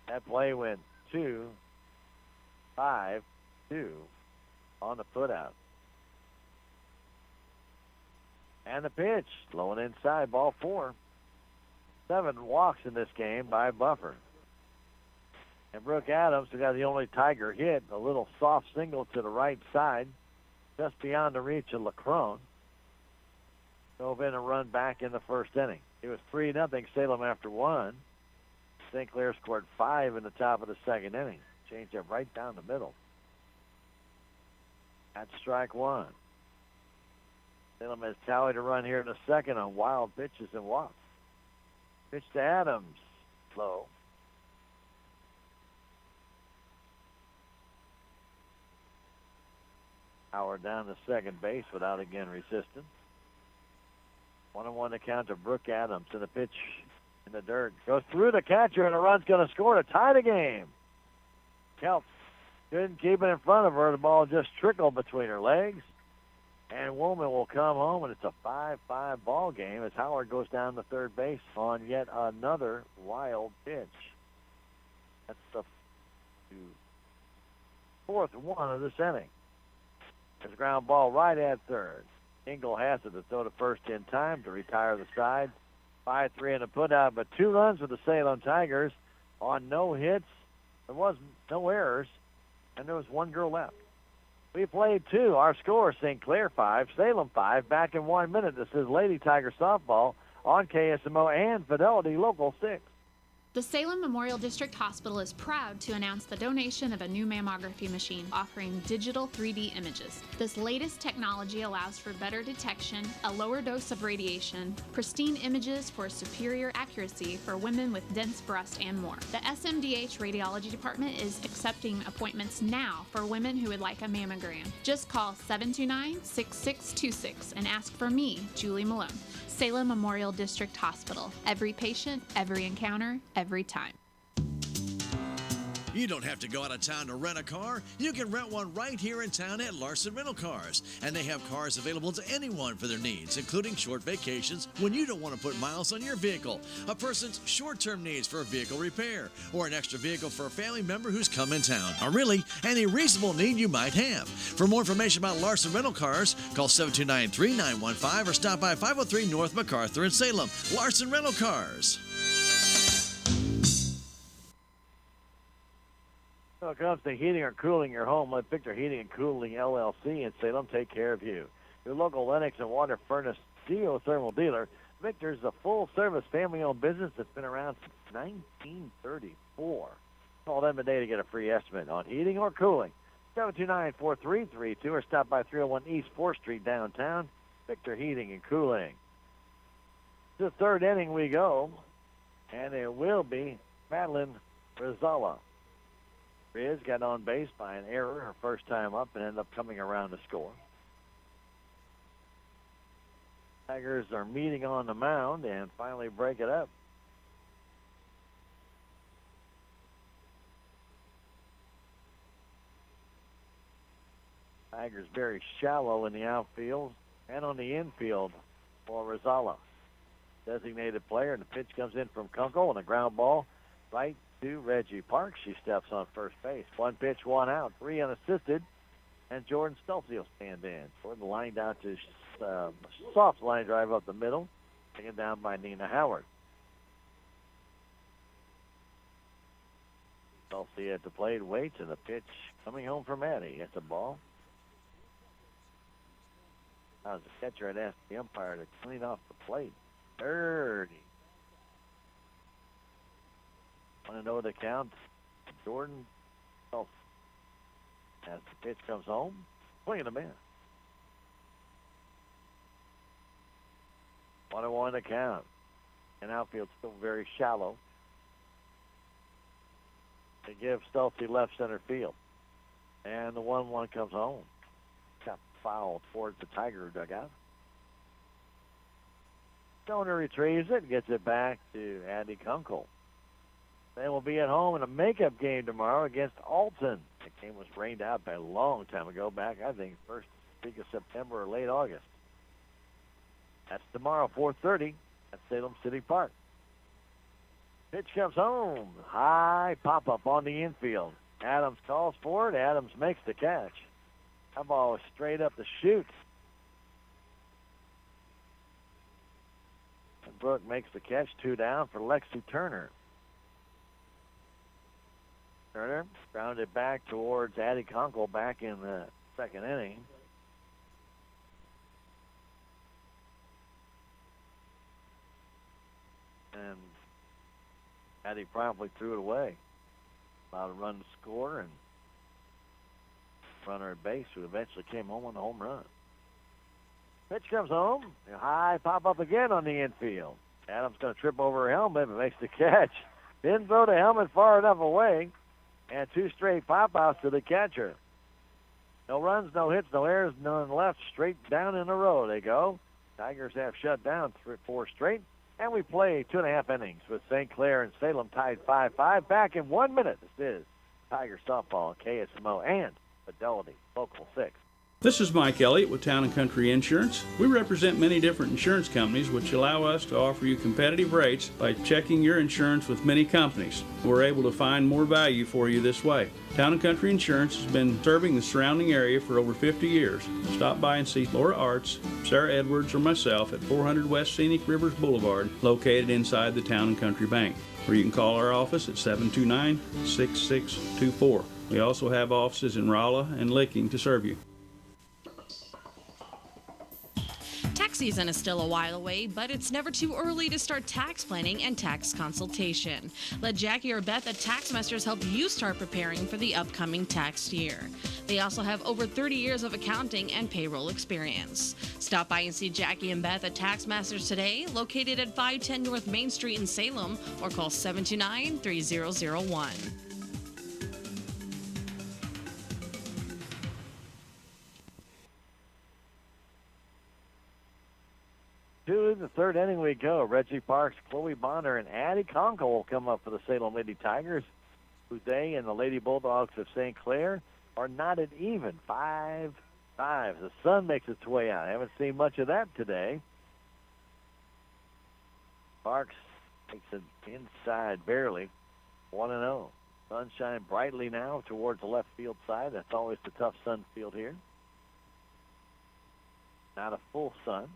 That play went 2-5-2 on the put-out. And the pitch, low and inside, ball 4. 7 walks in this game by Buffer. And Brooke Adams, who got the only Tiger hit, a little soft single to the right side, just beyond the reach of Lacrone. Drove in a run back in the first inning. It was 3-0 Salem after 1. St. Clair scored 5 in the top of the second inning. Changed it right down the middle. That's strike 1. Salem has tallied a run here in the second on wild pitches and walks. Pitch to Adams. Low. Howard down to second base without again resistance. 1-1 to count to Brooke Adams, and the pitch in the dirt goes through the catcher, and a run's going to score to tie the game. Kelp couldn't keep it in front of her. The ball just trickled between her legs, and Woolman will come home, and it's a 5-5 ball game as Howard goes down to third base on yet another wild pitch. That's the fourth one of this inning. There's a ground ball right at third. Engel has it to throw to first in time to retire the side. 5-3 in the put-out, but 2 runs for the Salem Tigers on no hits. There was no errors, and there was 1 girl left. We played 2. Our score, St. Clair 5, Salem 5. Back in 1 minute, this is Lady Tiger Softball on KSMO and Fidelity Local 6. The Salem Memorial District Hospital is proud to announce the donation of a new mammography machine offering digital 3D images. This latest technology allows for better detection, a lower dose of radiation, pristine images for superior accuracy for women with dense breast, and more. The SMDH Radiology Department is accepting appointments now for women who would like a mammogram. Just call 729-6626 and ask for me, Julie Malone. Salem Memorial District Hospital. Every patient, every encounter, every time. You don't have to go out of town to rent a car. You can rent one right here in town at Larson Rental Cars. And they have cars available to anyone for their needs, including short vacations when you don't want to put miles on your vehicle, a person's short-term needs for a vehicle repair, or an extra vehicle for a family member who's come in town, or really any reasonable need you might have. For more information about Larson Rental Cars, call 729-3915 or stop by 503 North MacArthur in Salem. Larson Rental Cars. When it comes to heating or cooling your home, let Victor Heating and Cooling LLC in Salem take care of you. Your local Lennox and water furnace geothermal dealer, Victor's a full-service family-owned business that's been around since 1934. Call them today to get a free estimate on heating or cooling. 729-4332 or stop by 301 East 4th Street downtown. Victor Heating and Cooling. To the third inning we go, and it will be Madeline Rizala. Riz got on base by an error her first time up and ended up coming around to score. Tigers are meeting on the mound and finally break it up. Tigers very shallow in the outfield and on the infield for Rizala. Designated player, and the pitch comes in from Kunkel and a ground ball right to Reggie Parks. She steps on first base. One pitch, one out, 3 unassisted, and Jordan Stoltze will stand in. Jordan lined out to soft line drive up the middle, taken down by Nina Howard. Stoltze at the plate waits, and the pitch coming home from Maddie. It's a ball. Now, as the catcher had asked the umpire to clean off the plate. 30. Want to know the count? Jordan Stoltze. As the pitch comes home, swing and a miss. 1-1 the count. And outfield still very shallow. They give Stoltze left center field. And the 1-1 comes home. Got fouled towards the Tiger dugout. Stoner retrieves it, gets it back to Andy Kunkel. They will be at home in a makeup game tomorrow against Alton. The game was rained out by a long time ago, back, I think, first week of September or late August. That's tomorrow, 4:30 at Salem City Park. Pitch comes home. High pop-up on the infield. Adams calls for it. Adams makes the catch. That ball is straight up the chute. And Brooke makes the catch. 2 down for Lexi Turner. Turner grounded back towards Addie Kunkel back in the second inning. And Addie promptly threw it away. Allowed a run to score and runner at base who eventually came home on the home run. Pitch comes home. A high pop up again on the infield. Adams going to trip over her helmet but makes the catch. Didn't throw the helmet far enough away. And 2 straight pop-outs to the catcher. No runs, no hits, no errors, none left. Straight down in a row they go. Tigers have shut down 4 straight. And we play 2.5 innings with St. Clair and Salem tied 5-5. Back in 1 minute. This is Tiger Softball, KSMO, and Fidelity Local 6. This is Mike Elliott with Town & Country Insurance. We represent many different insurance companies which allow us to offer you competitive rates by checking your insurance with many companies. We're able to find more value for you this way. Town & Country Insurance has been serving the surrounding area for over 50 years. Stop by and see Laura Arts, Sarah Edwards, or myself at 400 West Scenic Rivers Boulevard, located inside the Town & Country Bank. Or you can call our office at 729-6624. We also have offices in Rolla and Licking to serve you. Tax season is still a while away, but it's never too early to start tax planning and tax consultation. Let Jackie or Beth at Taxmasters help you start preparing for the upcoming tax year. They also have over 30 years of accounting and payroll experience. Stop by and see Jackie and Beth at Taxmasters today, located at 510 North Main Street in Salem, or call 729-3001. To the third inning we go. Reggie Parks, Chloe Bonner, and Addie Kunkel will come up for the Salem Lady Tigers, who they and the Lady Bulldogs of St. Clair are knotted even, 5-5. The sun makes its way out. I haven't seen much of that today. Parks takes it inside barely, 1-0. Sunshine brightly now towards the left field side. That's always the tough sun field here. Not a full sun.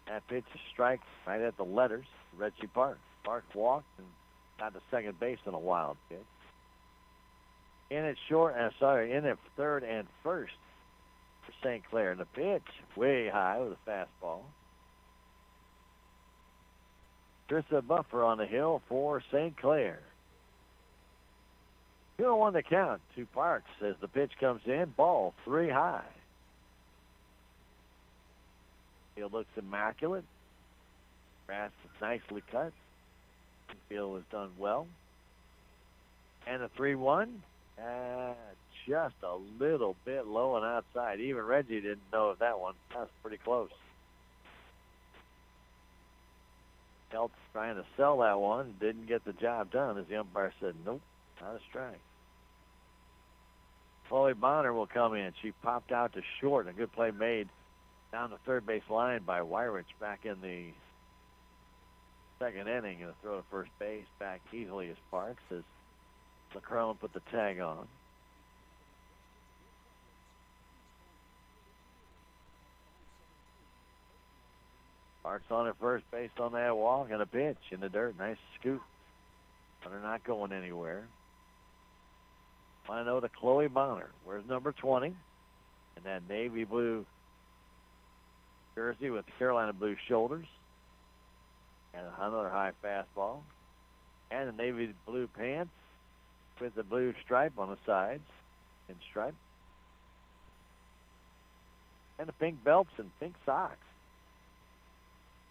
That pitch is strike right at the letters. Reggie Parks. Parks walked and got to second base in a wild pitch. In at third and first for St. Clair. And the pitch way high with a fastball. Trissa Buffer on the hill for St. Clair. 2-1 the count to Parks as the pitch comes in. Ball 3 high. Field looks immaculate. Grass is nicely cut. Field was done well. And the 3-1, just a little bit low and outside. Even Reggie didn't know of that one. That was pretty close. Kelt's trying to sell that one. Didn't get the job done, as the umpire said, nope, not a strike. Chloe Bonner will come in. She popped out to short. A good play made down the third base line by Wyrich back in the second inning. And a throw to first base back easily as Parks as McCrone put the tag on. Parks on at first base on that walk and a pitch in the dirt. Nice scoop. But they're not going anywhere. I know to Chloe Bonner. Where's number 20? And that navy blue jersey with Carolina blue shoulders. And another high fastball. And the navy blue pants with the blue stripe on the sides. And stripe. And the pink belts and pink socks.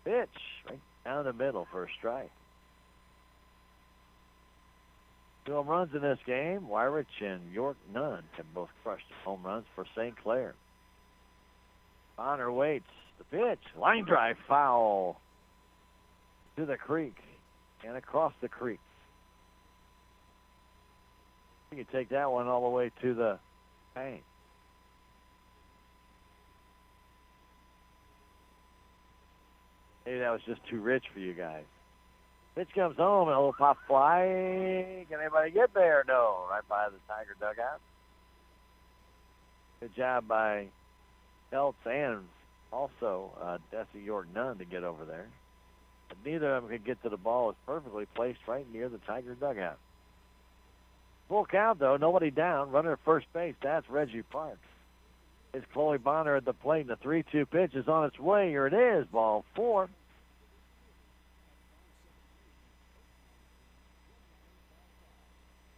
Pitch right down the middle for a strike. 2 home runs in this game. Wyrich and York Nunn have both crushed home runs for St. Clair. Bonner waits. The pitch. Line drive foul to the creek and across the creek. You can take that one all the way to the paint. Maybe that was just too rich for you guys. Pitch comes home, and a little pop fly. Can anybody get there? No. Right by the Tiger dugout. Good job by Keltz and also Desi York Nunn to get over there. But neither of them could get to the ball. It's perfectly placed right near the Tiger dugout. Full count, though. Nobody down. Runner at first base. That's Reggie Parks. It's Chloe Bonner at the plate, and the 3-2 pitch is on its way. Here it is, ball 4.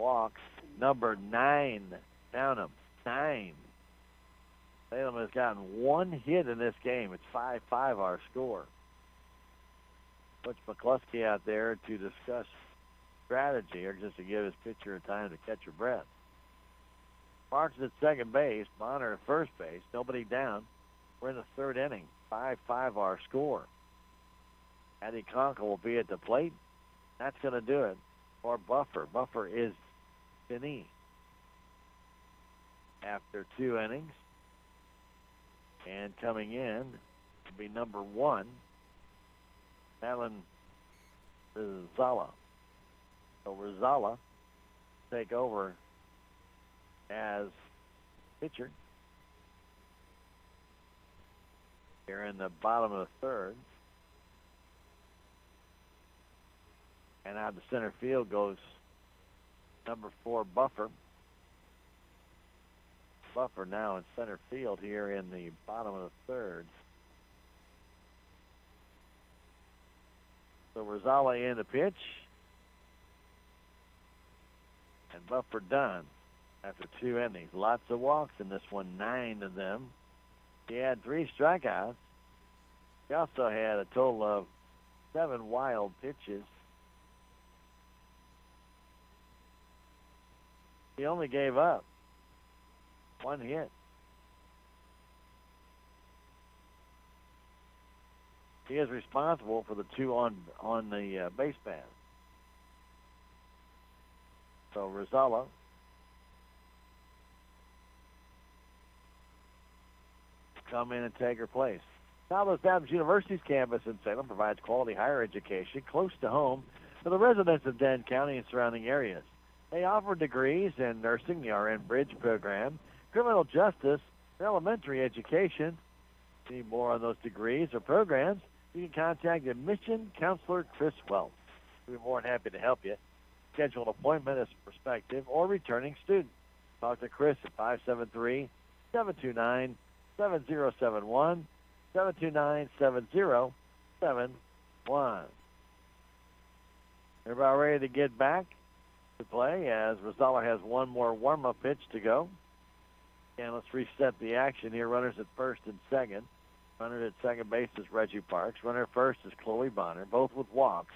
Walks, number 9. Down him, 9. Salem has gotten 1 hit in this game. It's 5-5 our score. Butch McCluskey out there to discuss strategy, or just to give his pitcher a time to catch her breath. Parks at second base, Bonner at first base, nobody down. We're in the third inning, 5-5 our score. Addie Conkle will be at the plate. That's going to do it for Buffer. Buffer is finished after 2 innings. And coming in will be number 1, Alan Rizala. So Rizala take over as pitcher here in the bottom of the third. And out to center field goes number 4, Buffer. Buffer now in center field here in the bottom of the third. So Rizala in the pitch. And Buffer done. After 2 innings, lots of walks in this one, 9 of them. He had 3 strikeouts. He also had a total of 7 wild pitches. He only gave up 1 hit. He is responsible for the 2 on the base path. So Rizala come in and take her place. Southwest Baptist University's campus in Salem provides quality higher education close to home for the residents of Denton County and surrounding areas. They offer degrees in nursing, the RN Bridge program, criminal justice, and elementary education. If you need more on those degrees or programs, you can contact admission counselor Chris Welch. We'll be more than happy to help you. Schedule an appointment as a prospective or returning student. Talk to Chris at 573-729-7071, 729-7071. Everybody ready to get back to play as Rosella has one more warm-up pitch to go. And let's reset the action here. Runners at first and second. Runner at second base is Reggie Parks. Runner at first is Chloe Bonner, both with walks.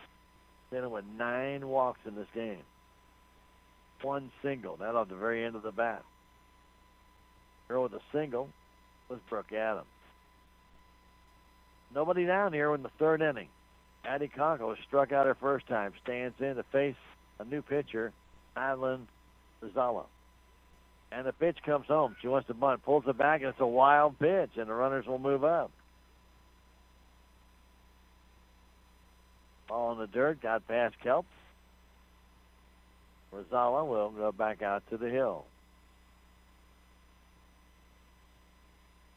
Then with 9 walks in this game. 1 single. That at the very end of the bat. Girl with a single was Brooke Adams. Nobody down here in the third inning. Addie Conco struck out her first time. Stands in to face a new pitcher, Madeline Rosella. And the pitch comes home. She wants to bunt. Pulls it back, and it's a wild pitch, and the runners will move up. Ball in the dirt. Got past Kelps. Rosella will go back out to the hill.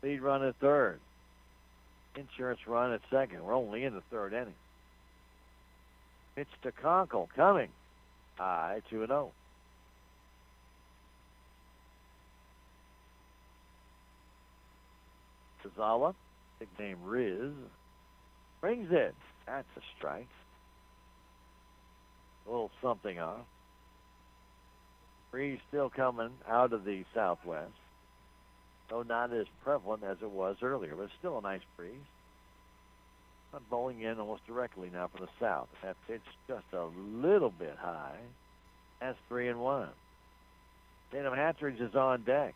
Lead run at third. Insurance run at second. We're only in the third inning. Pitch to Conkle. Coming. High, 2-0. Zavala, nickname Riz, brings it. That's a strike. A little something off. Breeze still coming out of the southwest, though not as prevalent as it was earlier, but still a nice breeze. Not bowling in almost directly now from the south. That pitch just a little bit high. That's 3-1. Tatum Hatridge is on deck.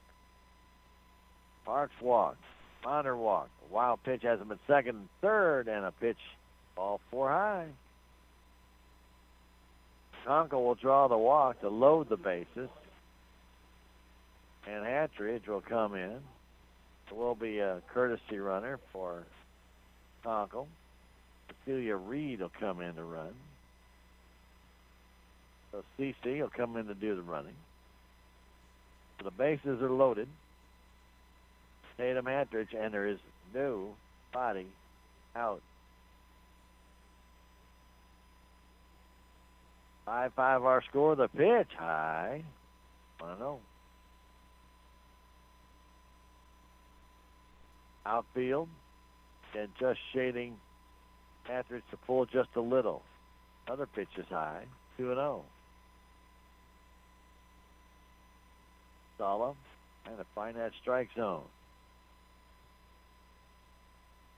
Parks walks. Bonner walk. A wild pitch has him at second and third, and a pitch ball 4 high. Conkle will draw the walk to load the bases. And Hatridge will come in. It will be a courtesy runner for Conkle. Cecilia Reed will come in to run. So CC will come in to do the running. So the bases are loaded. Tatum Hatridge, and there is no body out. 5-5 our score. The pitch high. 1-0. Outfield, and just shading Hatridge to pull just a little. Other pitch is high. 2-0. Solemn, trying to find that strike zone.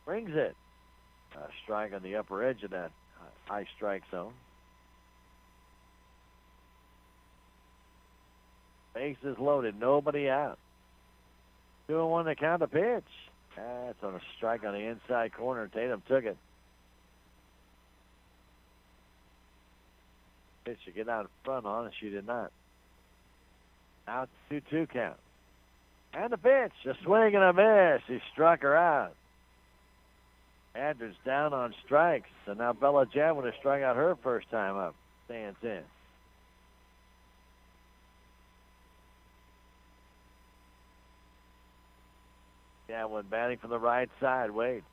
Brings it. A strike on the upper edge of that high strike zone. Bases loaded. Nobody out. 2-1 to count the pitch. That's on a strike on the inside corner. Tatum took it. Pitch to get out in front on it. She did not. Out 2-2 count. And the pitch. A swing and a miss. He struck her out. Andrews down on strikes. So now Bella Jadwin has struck out her first time up. Stands in. Jadwin batting from the right side. Waits.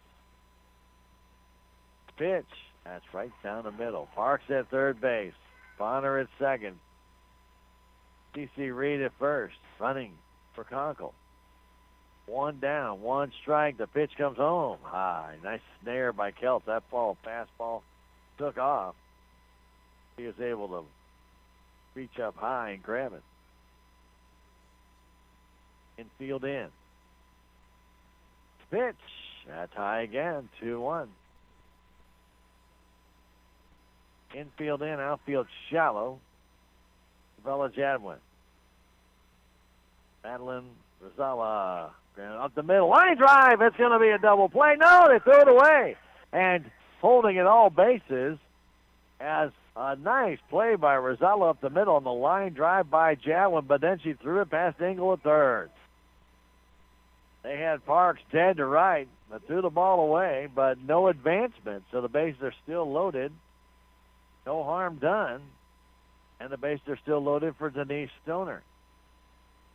Pitch. That's right down the middle. Parks at third base. Bonner at second. C.C. Reed at first. Running for Conkle. 1 down, 1 strike. The pitch comes home. High. Nice snare by Kelp. That fastball took off. He was able to reach up high and grab it. Infield in. Pitch. That's high again. 2-1. Infield in, outfield shallow. Bella Jadwin. Madeline Rosella. Up the middle. Line drive. It's going to be a double play. No, they threw it away. And holding it all bases as a nice play by Rosella up the middle on the line drive by Jadwin, but then she threw it past Engel at third. They had Parks dead to right, but threw the ball away, but no advancement. So the bases are still loaded. No harm done. And the bases are still loaded for Denise Stoner.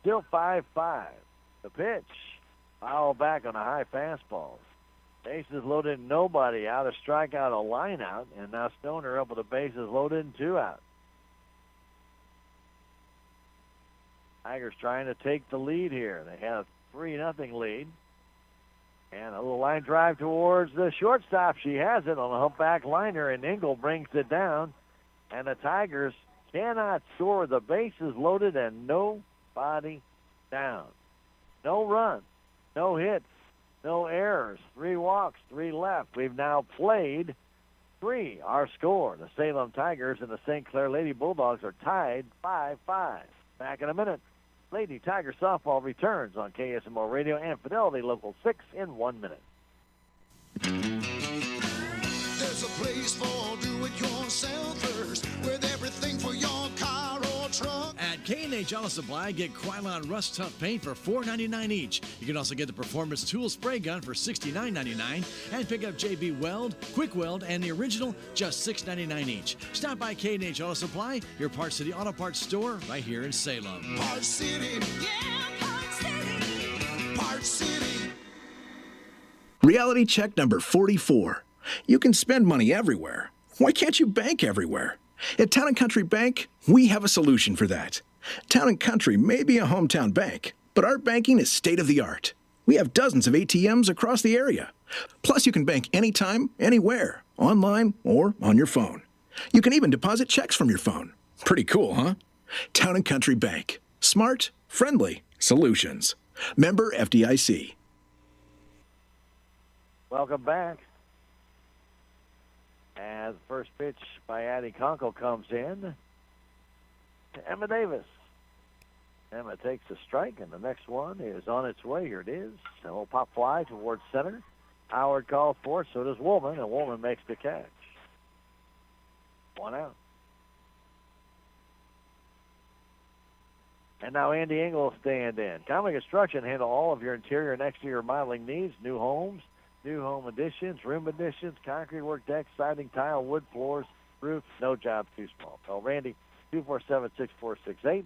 Still 5-5. The pitch. Foul back on a high fastball. Bases loaded, nobody out. A strikeout, a line out. And now Stoner up with the bases loaded and 2 out. Tigers trying to take the lead here. They have a 3-0 lead. And a little line drive towards the shortstop. She has it on a humpback liner, and Engel brings it down. And the Tigers cannot score with the bases loaded and nobody down. No runs, no hits, no errors, 3 walks, 3 left. We've now played 3. Our score, the Salem Tigers and the St. Clair Lady Bulldogs are tied 5-5. Back in a minute. Lady Tiger softball returns on KSMO Radio and Fidelity Local 6 in 1 minute. There's a place for do-it-yourselfers with everything for your car or truck. At K&H Auto Supply, get Krylon Rust Tough Paint for $4.99 each. You can also get the Performance Tool Spray Gun for $69.99 and pick up JB Weld, Quick Weld, and the original just $6.99 each. Stop by K&H Auto Supply, your Parts City Auto Parts store right here in Salem. Parts City. Yeah, Parts City. Parts City. Reality check number 44. You can spend money everywhere. Why can't you bank everywhere? At Town & Country Bank, we have a solution for that. Town & Country may be a hometown bank, but our banking is state-of-the-art. We have dozens of ATMs across the area. Plus, you can bank anytime, anywhere, online or on your phone. You can even deposit checks from your phone. Pretty cool, huh? Town & Country Bank. Smart, friendly solutions. Member FDIC. Welcome back. As the first pitch by Addie Conkle comes in to Emma Davis. Emma takes a strike, and the next one is on its way. Here it is. A little pop fly towards center. Howard calls for it, so does Woolman, and Woolman makes the catch. 1 out. And now Andy Engel will stand in. Common Construction handle all of your interior and exterior modeling needs, new homes, new home additions, room additions, concrete work, decks, siding, tile, wood floors, roof, no job too small. Call Randy, 247-6468,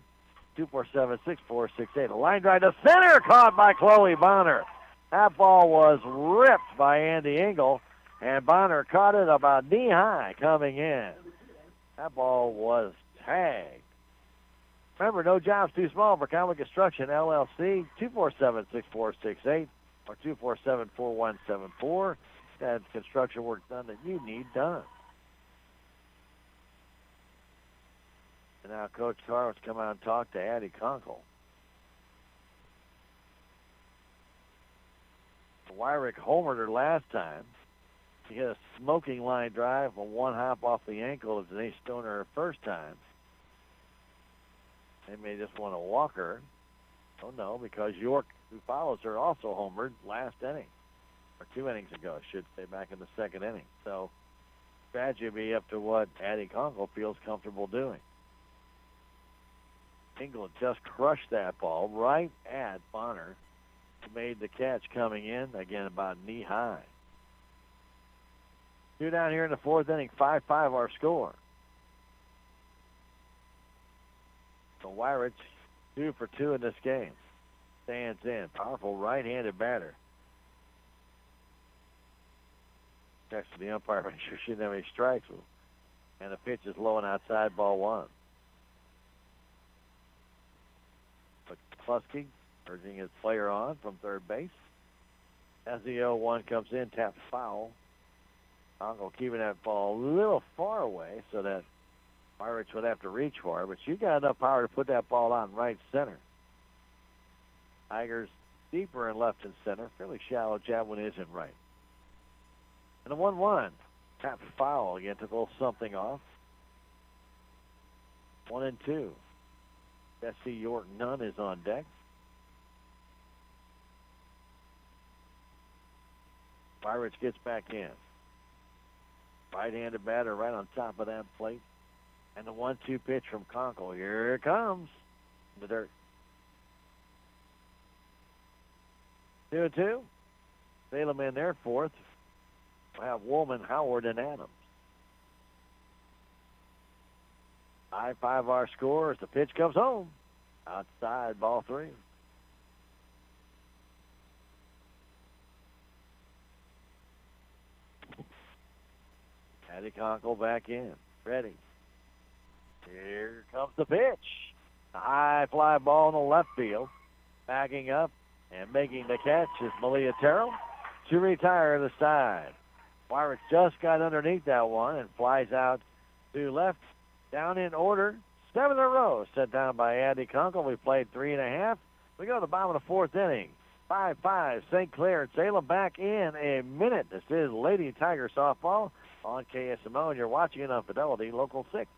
247-6468. A line drive to center, caught by Chloe Bonner. That ball was ripped by Andy Engel, and Bonner caught it about knee-high coming in. That ball was tagged. Remember, no jobs too small for Common Construction, LLC, 247-6468. Or 247-4174. That's construction work done that you need done. And now Coach Carr has come out and talked to Addie Conkle. Wyrick homered her last time. She hit a smoking line drive on one hop off the ankle of Denise Stoner her first time. They may just want to walk her. Oh, no, because York, who follows her, also homered last inning, or 2 innings ago, I should say, back in the second inning. So strategy will be up to what Addie Conkle feels comfortable doing. England just crushed that ball right at Bonner. Made the catch coming in, again, about knee-high. 2 down here in the 4th inning, 5-5 our score. So Wyrich, 2 for 2 in this game. Stands in. Powerful right-handed batter. Checks to the umpire, make sure she didn't have any strikes. And the pitch is low and outside, ball 1. But Klusky urging his player on from third base. As the 0-1 comes in, taps foul. Congo keeping that ball a little far away so that Pirates would have to reach for it, but you got enough power to put that ball out in right center. Tigers deeper in left and center, fairly shallow. Javelin is in right. And the 1-1, tap foul again, took a little something off. 1-2. Bessie York Nunn is on deck. Pirates gets back in. Right-handed batter right on top of that plate. And the 1-2 pitch from Conkle. Here it comes. In the dirt. 2-2. Salem in their 4th. We'll have Woolman, Howard, and Adams. 5-5 our score as the pitch comes home. Outside, ball 3. Addie Conkle back in. Ready. Here comes the pitch. A high fly ball in the left field. Backing up and making the catch is Malia Terrell to retire the side. Wyrick just got underneath that one and flies out to left. Down in order, 7 in a row set down by Andy Kunkel. We played 3.5. We go to the bottom of the 4th inning. 5-5, St. Clair and Salem back in a minute. This is Lady Tiger Softball on KSMO, and you're watching it on Fidelity Local 6.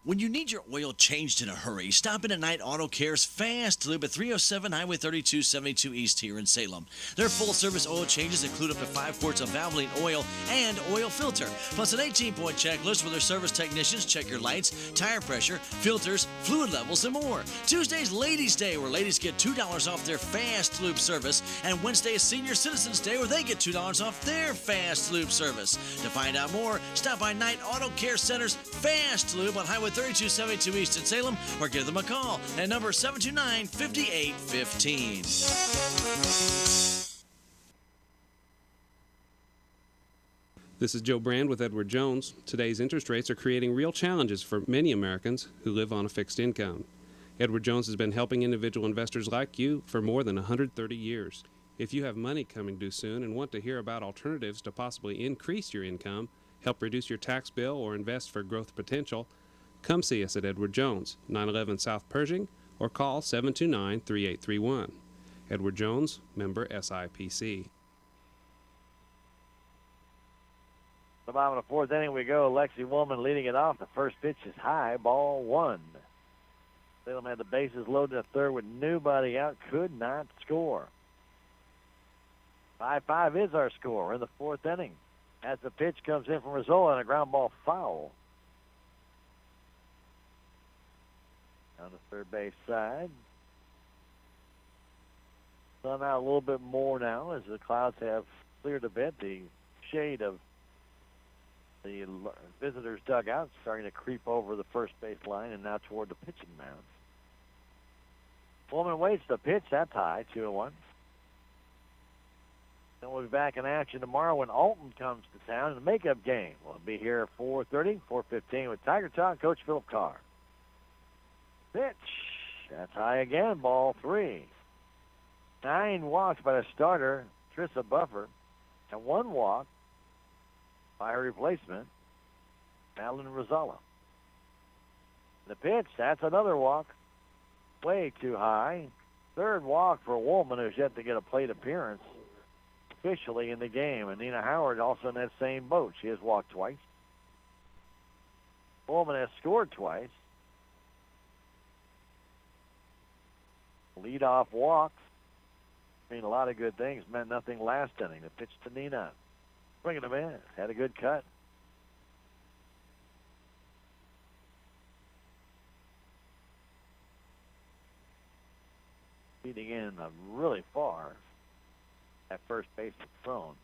When you need your oil changed in a hurry, stop in at Knight Auto Care's Fast Lube at 307 Highway 3272 East here in Salem. Their full-service oil changes include up to 5 quarts of Valvoline oil and oil filter, plus an 18-point checklist where their service technicians check your lights, tire pressure, filters, fluid levels, and more. Tuesday's Ladies' Day, where ladies get $2 off their Fast Lube service, and Wednesday is Senior Citizens Day, where they get $2 off their Fast Lube service. To find out more, stop by Knight Auto Care Center's Fast Lube on Highway 3272 East in Salem, or give them a call at number 729-5815. This is Joe Brand with Edward Jones. Today's interest rates are creating real challenges for many Americans who live on a fixed income. Edward Jones has been helping individual investors like you for more than 130 years. If you have money coming due soon and want to hear about alternatives to possibly increase your income, help reduce your tax bill, or invest for growth potential, come see us at Edward Jones, 911 South Pershing, or call 729-3831. Edward Jones, member SIPC. The bottom of the 4th inning we go. Lexi Woolman leading it off. The first pitch is high, ball 1. Salem had the bases loaded at third with nobody out, could not score. 5-5 is our score in the 4th inning. As the pitch comes in from Rizzola and a ground ball foul. On the third base side. Sun out a little bit more now as the clouds have cleared a bit. The shade of the visitors' dugout starting to creep over the first base line and now toward the pitching mound. Woolman waits the pitch. That's high, 2-1. Then we'll be back in action tomorrow when Alton comes to town in the makeup game. We'll be here at 4:30, 4:15 with Tiger Talk, Coach Philip Carr. Pitch. That's high again, ball 3. 9 walks by the starter, Trissa Buffer, and 1 walk by her replacement, Madeline Rizzola. The pitch, that's another walk. Way too high. 3rd walk for Woolman, who's yet to get a plate appearance officially in the game. And Nina Howard also in that same boat. She has walked twice. Woolman has scored twice. Leadoff walk. Mean a lot of good things. Meant nothing last inning. The pitch to Nina. Bringing him in. Had a good cut. Feeding in really far. At first base is thrown.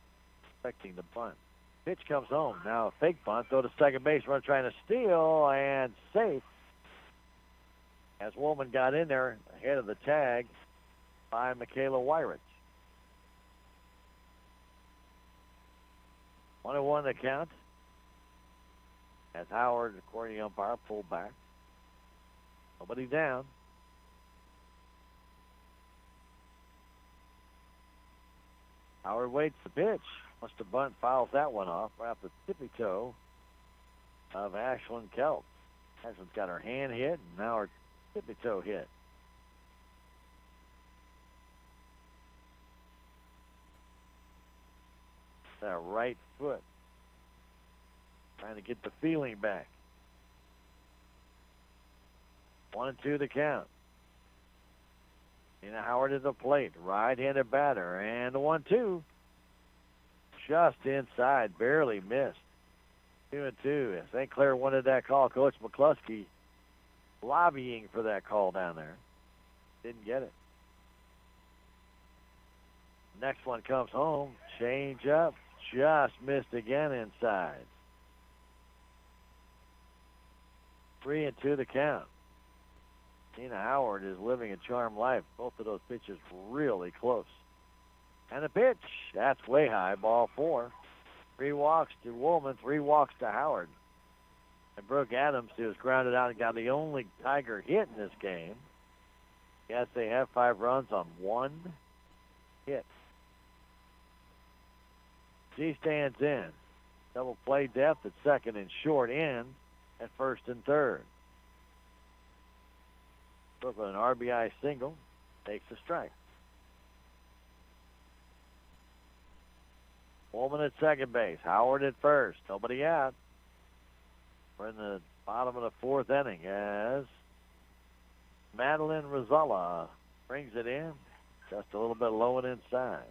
Expecting the bunt. Pitch comes home. Now a fake bunt. Throw to second base. Run trying to steal. And safe. As Woolman got in there ahead of the tag by Michaela Weirich. 1-1 the count. As Howard, according to the umpire, pulled back. Nobody down. Howard waits the pitch. Must have bunt, fouls that one off right off the tippy toe of Ashlyn Kelp. Ashlyn's got her hand hit, and now her tippy toe hit. That right foot. Trying to get the feeling back. 1-2 the count. Nina Howard at the plate. Right-handed batter. And the 1-2. Just inside. Barely missed. 2-2. St. Clair wanted that call. Coach McCluskey lobbying for that call down there. Didn't get it. Next one comes home. Change up. Just missed again inside. 3-2 the count. Nina Howard is living a charmed life. Both of those pitches really close. And the pitch, that's way high, ball 4. 3 walks to Woolman, 3 walks to Howard. And Brooke Adams, who was grounded out and got the only Tiger hit in this game. Yes, they have 5 runs on 1 hit. She stands in. Double play depth at second and short in at first and third. With an RBI single, takes a strike. Woolman at second base. Howard at first. Nobody out. We're in the bottom of the fourth inning as Madeline Rosella brings it in. Just a little bit low and inside.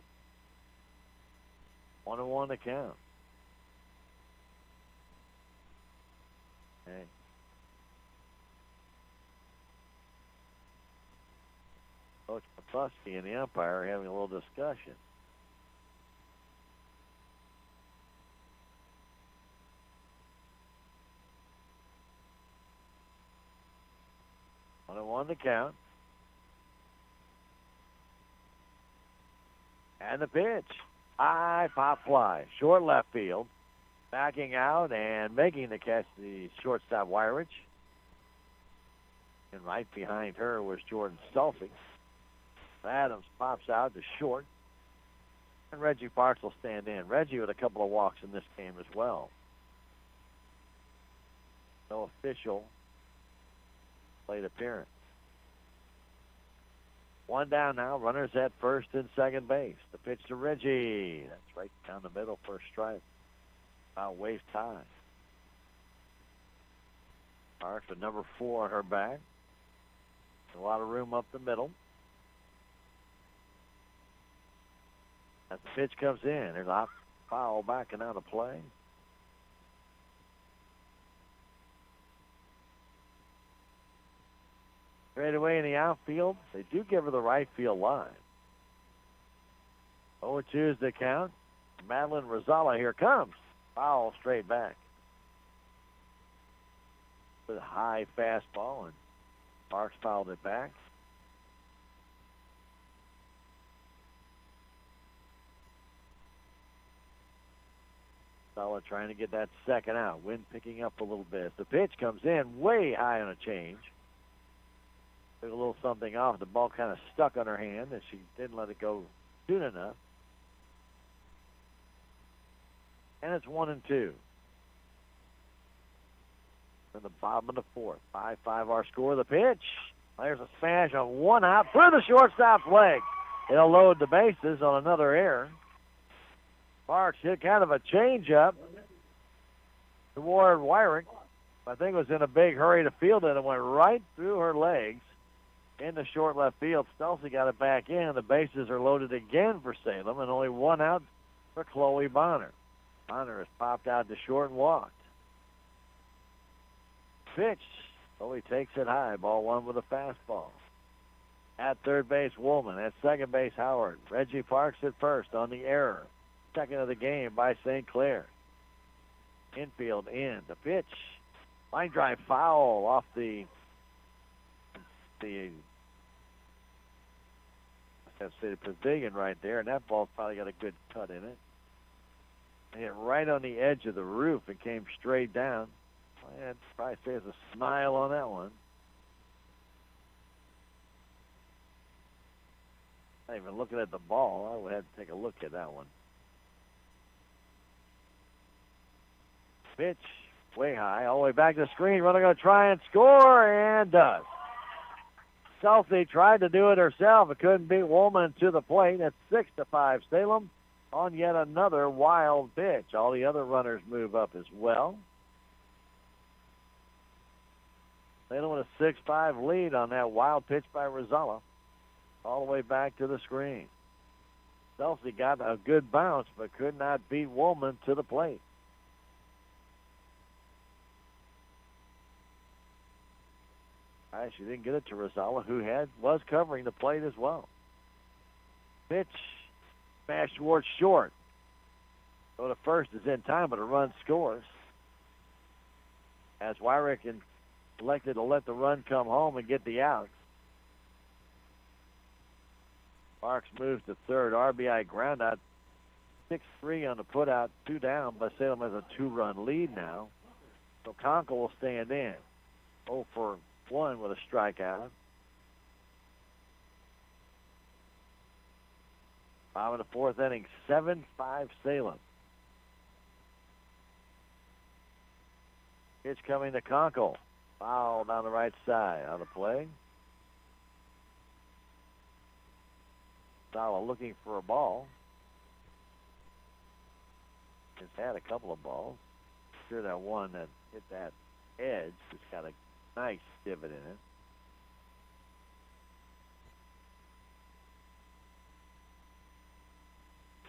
1-1 to count. Okay. Coach McCluskey and the umpire are having a little discussion. One to count. And the pitch. High pop fly. Short left field. Backing out and making the catch, the shortstop Wyrick. And right behind her was Jordan Stolfing. Adams pops out to short. And Reggie Parks will stand in. Reggie with a couple of walks in this game as well. No official plate appearance. One down now. Runners at first and second base. The pitch to Reggie. That's right down the middle for a strike. About waist high. Parks with number 4 on her back. A lot of room up the middle. As the pitch comes in, there's a foul backing out of play. Straight away in the outfield. They do give her the right field line. 0-2 is the count. Madeline Rosala here comes. Foul straight back. With a high fastball, and Parks fouled it back. Rosala trying to get that second out. Wind picking up a little bit. The pitch comes in way high on a change. Took a little something off. The ball kind of stuck on her hand, and she didn't let it go soon enough. And it's 1-2. In the bottom of the fourth. 5-5 our score. The pitch. There's a smash on one out through the shortstop's leg. It'll load the bases on another error. Parks hit kind of a changeup toward Wyrick. I think it was in a big hurry to field it and went right through her legs into short left field. Stelsey got it back in. The bases are loaded again for Salem, and only one out for Chloe Bonner. Bonner has popped out to short and walked. Pitch. Oh, he takes it high. Ball one with a fastball. At third base, Woolman. At second base, Howard. Reggie Parks at first on the error. Second of the game by St. Clair. Infield in. The pitch. Line drive foul off the pavilion right there, and that ball probably got a good cut in it. Hit right on the edge of the roof and came straight down. I'd probably say there's a smile on that one. Not even looking at the ball. I would have to take a look at that one. Pitch way high, all the way back to the screen. Runner going to try and score, and does. Stelsey tried to do it herself, but couldn't beat Woolman to the plate. It's 6-5 Salem on yet another wild pitch. All the other runners move up as well. Salem with a 6-5 lead on that wild pitch by Rosella. All the way back to the screen. Stelsey got a good bounce, but could not beat Woolman to the plate. She didn't get it to Rosella, who was covering the plate as well. Pitch, smash towards short. So the first is in time, but a run scores. As Wyrick elected to let the run come home and get the out. Parks moves to third. RBI ground out. 6-3 on the put out. 2 down, but Salem has a 2-run lead now. So Conkle will stand in. 0 for 1 with a strikeout. 5 in the fourth inning, 7-5 Salem. Pitch coming to Conkle. Foul down the right side. Out of play. Sala looking for a ball. Has had a couple of balls. Sure, that one that hit that edge has got a nice divot in it.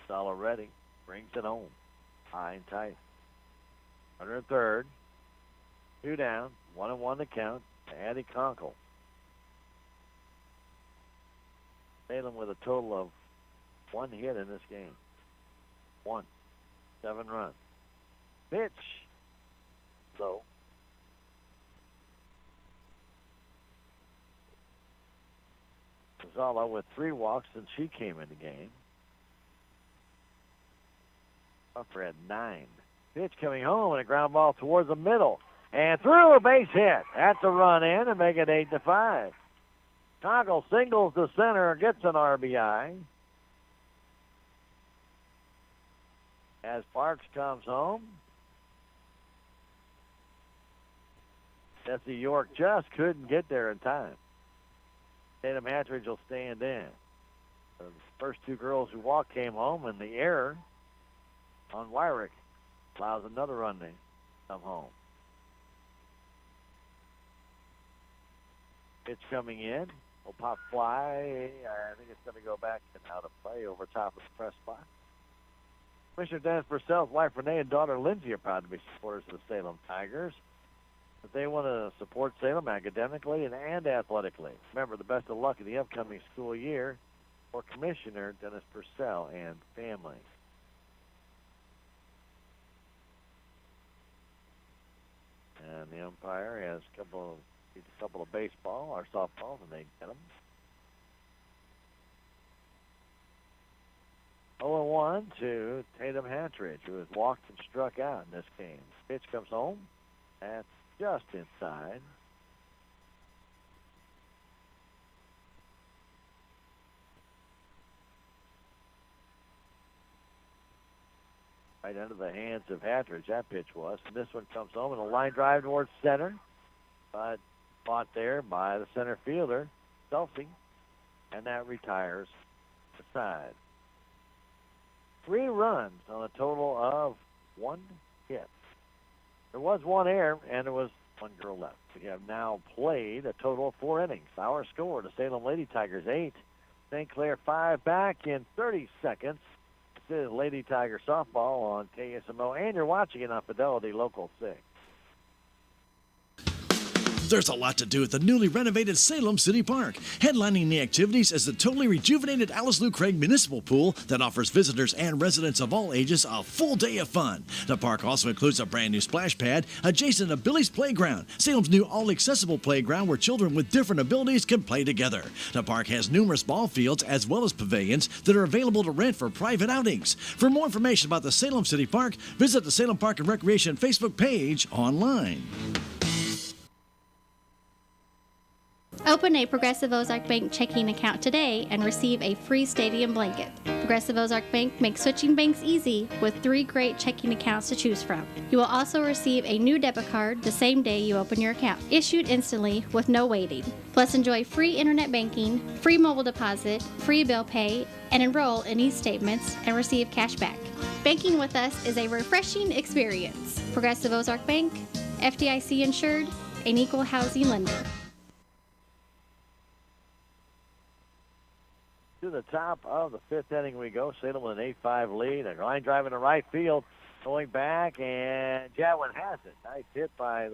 Sala ready. Brings it home. High and tight. Under and third. 2 down. 1-1 to count. Addie Conkle. Salem with a total of 1 hit in this game. 7 runs. Pitch. Low. Zala with 3 walks since she came in the game. Buffer had 9. Pitch coming home and a ground ball towards the middle. And through, a base hit. That's a run in and make it 8-5. Conkle singles to center, gets an RBI. As Parks comes home, Jesse York just couldn't get there in time. Tatum Hatridge will stand in. The first 2 girls who walked came home, and the error on Wyrick allows another run to come home. Pitch coming in. Will pop fly. I think it's going to go back and out of play over top of the press box. Commissioner Dennis Purcell's wife Renee and daughter Lindsay are proud to be supporters of the Salem Tigers. But they want to support Salem academically and athletically. Remember, the best of luck in the upcoming school year for Commissioner Dennis Purcell and family. And the umpire has a couple of baseball or softballs, and they get them. 0-1 to Tatum Hatridge, who has walked and struck out in this game. Pitch comes home. That's just inside. Right under the hands of Hatridge, that pitch was. And this one comes home, and a line drive towards center. But fought there by the center fielder, Selfie. And that retires the side. 3 runs on a total of 1 hit. There was 1 error, and there was 1 girl left. We have now played a total of 4 innings. Our score, the Salem Lady Tigers 8, St. Clair 5. Back in 30 seconds. This is Lady Tiger Softball on KSMO, and you're watching it on Fidelity Local 6. There's a lot to do at the newly renovated Salem City Park. Headlining the activities is the totally rejuvenated Alice Lou Craig Municipal Pool that offers visitors and residents of all ages a full day of fun. The park also includes a brand new splash pad adjacent to Billy's Playground, Salem's new all-accessible playground where children with different abilities can play together. The park has numerous ball fields as well as pavilions that are available to rent for private outings. For more information about the Salem City Park, visit the Salem Park and Recreation Facebook page online. Open a Progressive Ozark Bank checking account today and receive a free stadium blanket. Progressive Ozark Bank makes switching banks easy with 3 great checking accounts to choose from. You will also receive a new debit card the same day you open your account, issued instantly with no waiting. Plus, enjoy free internet banking, free mobile deposit, free bill pay, and enroll in e-statements and receive cash back. Banking with us is a refreshing experience. Progressive Ozark Bank, FDIC insured, an equal housing lender. To the top of the 5th inning we go. Salem with an 8-5 lead. A line drive in the right field. Going back, and Jadwin has it. Nice hit by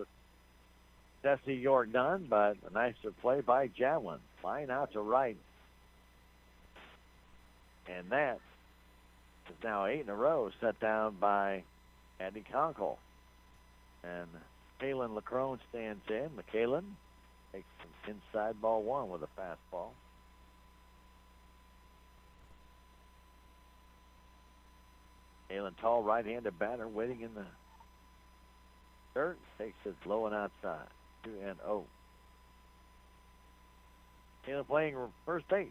Jesse York Dunn, but a nicer play by Jadwin. Line out to right. And that is now 8 in a row set down by Andy Conkle. And Kaylin Lacrone stands in. McKaylin takes some inside ball 1 with a fastball. Kaylin, tall right-handed batter, waiting in the dirt. Takes it low and outside. 2-0. Kaylin playing first base.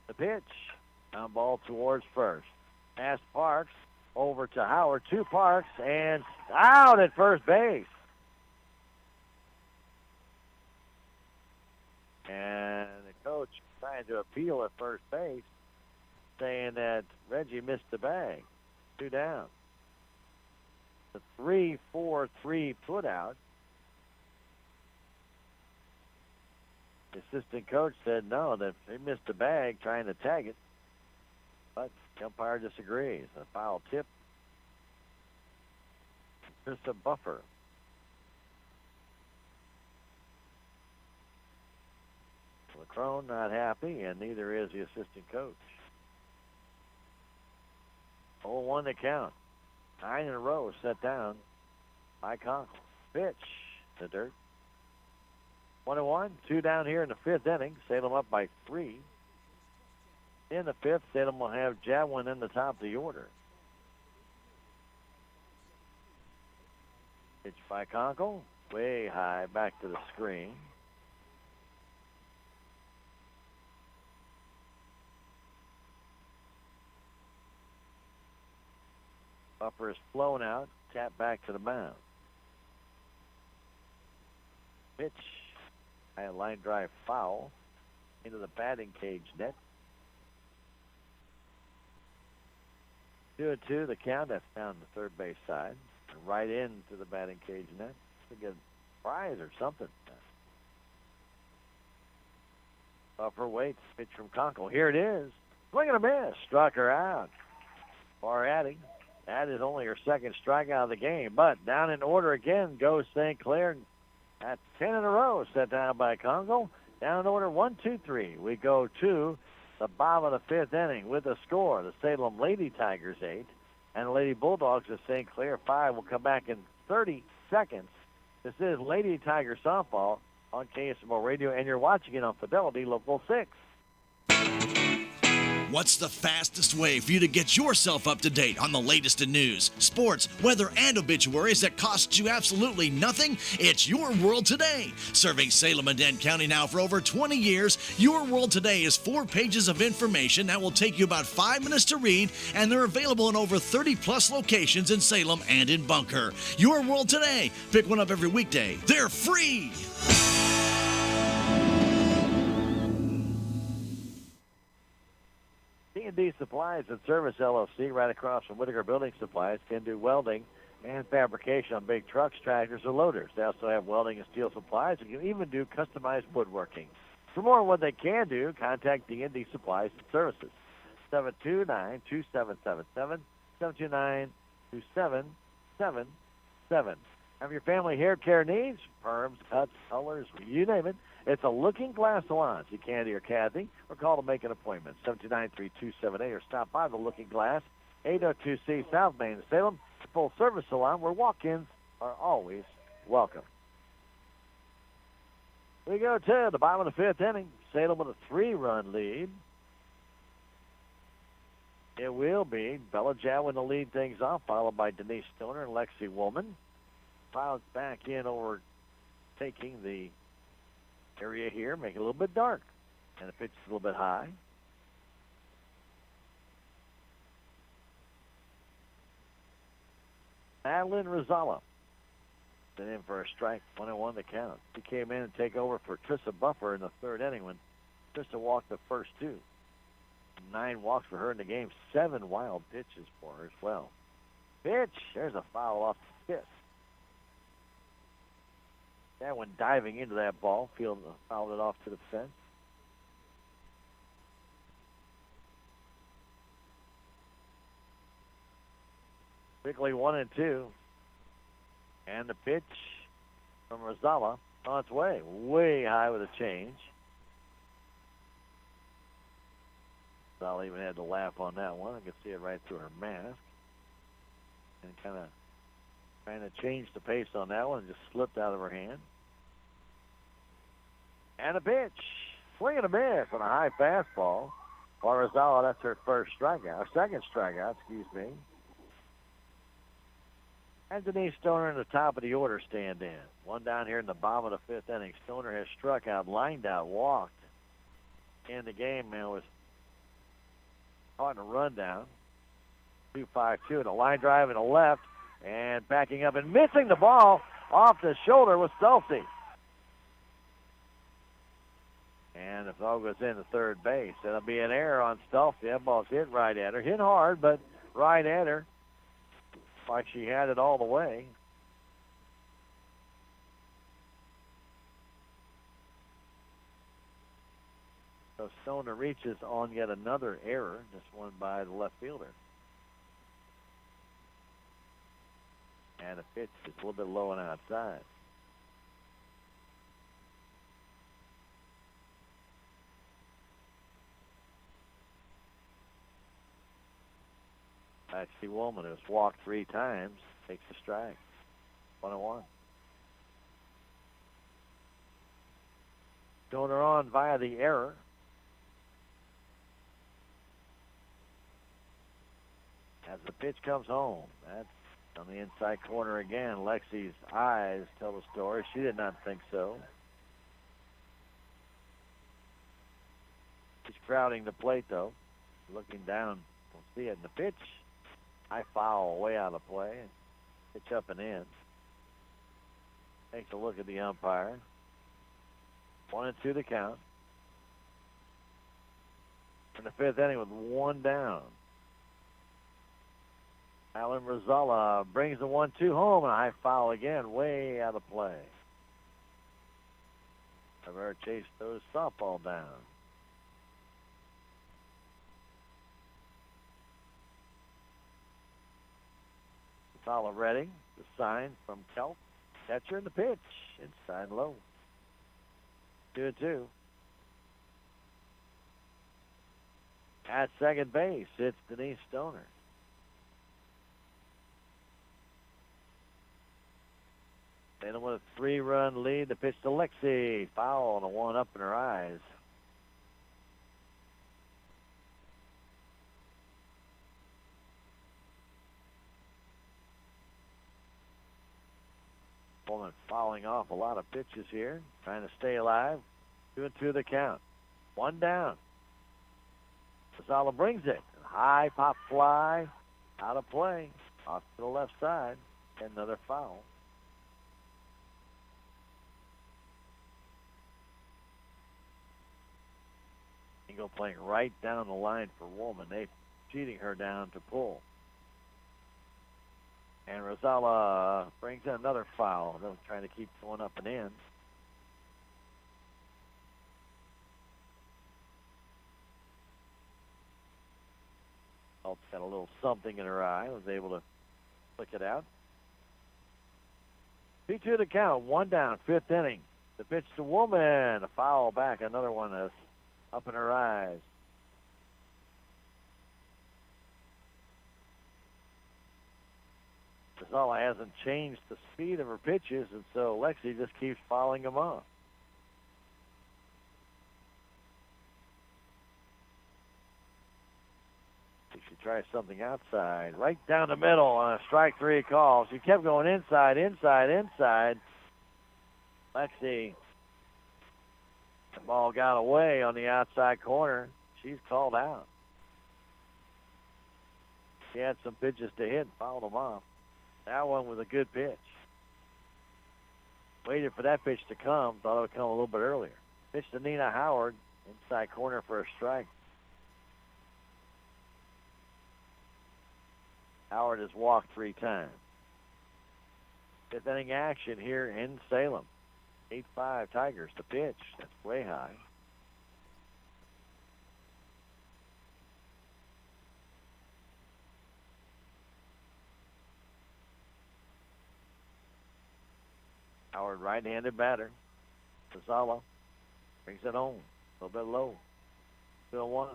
The pitch. Down ball towards first. Past Parks. Over to Howard. To Parks. And out at first base. And the coach trying to appeal at first base, saying that Reggie missed the bag. 2 down. The 3-4-3 put out. The assistant coach said no, that he missed the bag trying to tag it. But the umpire disagrees. A foul tip. Just a buffer. Crone not happy, and neither is the assistant coach. 0-1 to count. 9 in a row set down by Conkle. Pitch to dirt. 1-1, 2 down here in the 5th inning. Salem up by 3. In the 5th, Salem will have Jadwin in the top of the order. Pitch by Conkle. Way high back to the screen. Buffer is flown out, tap back to the mound. Pitch, high line drive foul into the batting cage net. 2-2 the count. That's down the third base side. Right into the batting cage net. To get a prize or something. Buffer waits. Pitch from Conkle. Here it is. Swing and a miss. Struck her out. Far adding. That is only her second strikeout of the game. But down in order again goes St. Clair. At 10 in a row set down by Conkle. Down in order 1-2-3. We go to the bottom of the 5th inning with a score. The Salem Lady Tigers 8 and the Lady Bulldogs of St. Clair 5. Will come back in 30 seconds. This is Lady Tiger Softball on KSMO Radio, and you're watching it on Fidelity Local 6. What's the fastest way for you to get yourself up to date on the latest in news, sports, weather, and obituaries that costs you absolutely nothing? It's Your World Today. Serving Salem and Dent County now for over 20 years, Your World Today is 4 pages of information that will take you about 5 minutes to read, and they're available in over 30-plus locations in Salem and in Bunker. Your World Today. Pick one up every weekday. They're free. D Supplies and Service LLC, right across from Whitaker Building Supplies, can do welding and fabrication on big trucks, tractors, or loaders. They also have welding and steel supplies. They can even do customized woodworking. For more on what they can do, contact D&D Supplies and Services. 729-2777, 729-2777. Have your family hair care needs, perms, cuts, colors, you name it. It's a Looking Glass Salon. See Candy or Kathy, or call to make an appointment, 729-3278, or stop by the Looking Glass, 802C South Main in Salem, full-service salon where walk-ins are always welcome. We go to the bottom of the 5th inning. Salem with a 3-run lead. It will be Bella Jadwin to lead things off, followed by Denise Stoner and Lexi Woolman. Clouds back in over taking the area here, make it a little bit dark. And the pitch is a little bit high. Madeline Rosala been in for a strike, 1-1 to count. She came in and take over for Trissa Buffer in the 3rd inning when Trissa walked the first 2. 9 walks for her in the game, 7 wild pitches for her as well. Pitch, there's a foul off the fifth. That one diving into that ball, fouled it off to the fence. Quickly 1-2. And the pitch from Rosala on its way high with a change. Rosala even had to laugh on that one. I could see it right through her mask. And kind of trying to change the pace on that one and just slipped out of her hand. And a pitch. Swing and a miss on a high fastball. For Rosala, that's her second strikeout, excuse me. And Denise Stoner in the top of the order stand in. One down here in the bottom of the 5th inning. Stoner has struck out, lined out, walked. In the game, man, was caught in a rundown. 2-5-2 and a line drive in the left. And backing up and missing the ball off the shoulder was Stolze. And if all goes into third base, it'll be an error on Stolfi. That ball's hit right at her. Hit hard, but right at her. Like she had it all the way. So Stoner reaches on yet another error, this one by the left fielder. And the pitch is a little bit low and outside. Lexi Woolman, who's walked 3 times, takes a strike. 1-1. Stoner on via the error. As the pitch comes home, that's on the inside corner again. Lexi's eyes tell the story. She did not think so. She's crowding the plate, though. Looking down, don't see it in the pitch. High foul, way out of play. Pitch up and in. Takes a look at the umpire. 1-2 the count. In the 5th inning with 1 down. Alan Rosella brings the 1-2 home, and a high foul again, way out of play. Rivera chased those softball down. Rosella ready. The sign from Kelp. Catcher in the pitch. Inside low. 2-2. At second base, it's Denise Stoner. Then with a 3-run lead, the pitch to Lexi. Foul and a 1 up in her eyes. Woman fouling off a lot of pitches here, trying to stay alive. 2-2 the count. 1 down. Rosala brings it. High pop fly, out of play, off to the left side. Another foul. Go playing right down the line for Woolman. They cheating her down to pull. And Rosala brings in another foul. They're trying to keep going up and in. Phelps got a little something in her eye. Was able to flick it out. 2-2 the count. 1 down. 5th inning. The pitch to Woolman. A foul back. Another one is up in her eyes. Rosala hasn't changed the speed of her pitches, and so Lexi just keeps fouling them off. She tries something outside, right down the middle on a strike 3 call. She kept going inside, inside, inside. Lexi, the ball got away on the outside corner. She's called out. She had some pitches to hit and fouled them off. That one was a good pitch. Waited for that pitch to come. Thought it would come a little bit earlier. Pitch to Nina Howard. Inside corner for a strike. Howard has walked 3 times. 5th inning action here in Salem. 8-5 Tigers to pitch. That's way high. Howard, right-handed batter. Rosala brings it home. A little bit low. 2-1.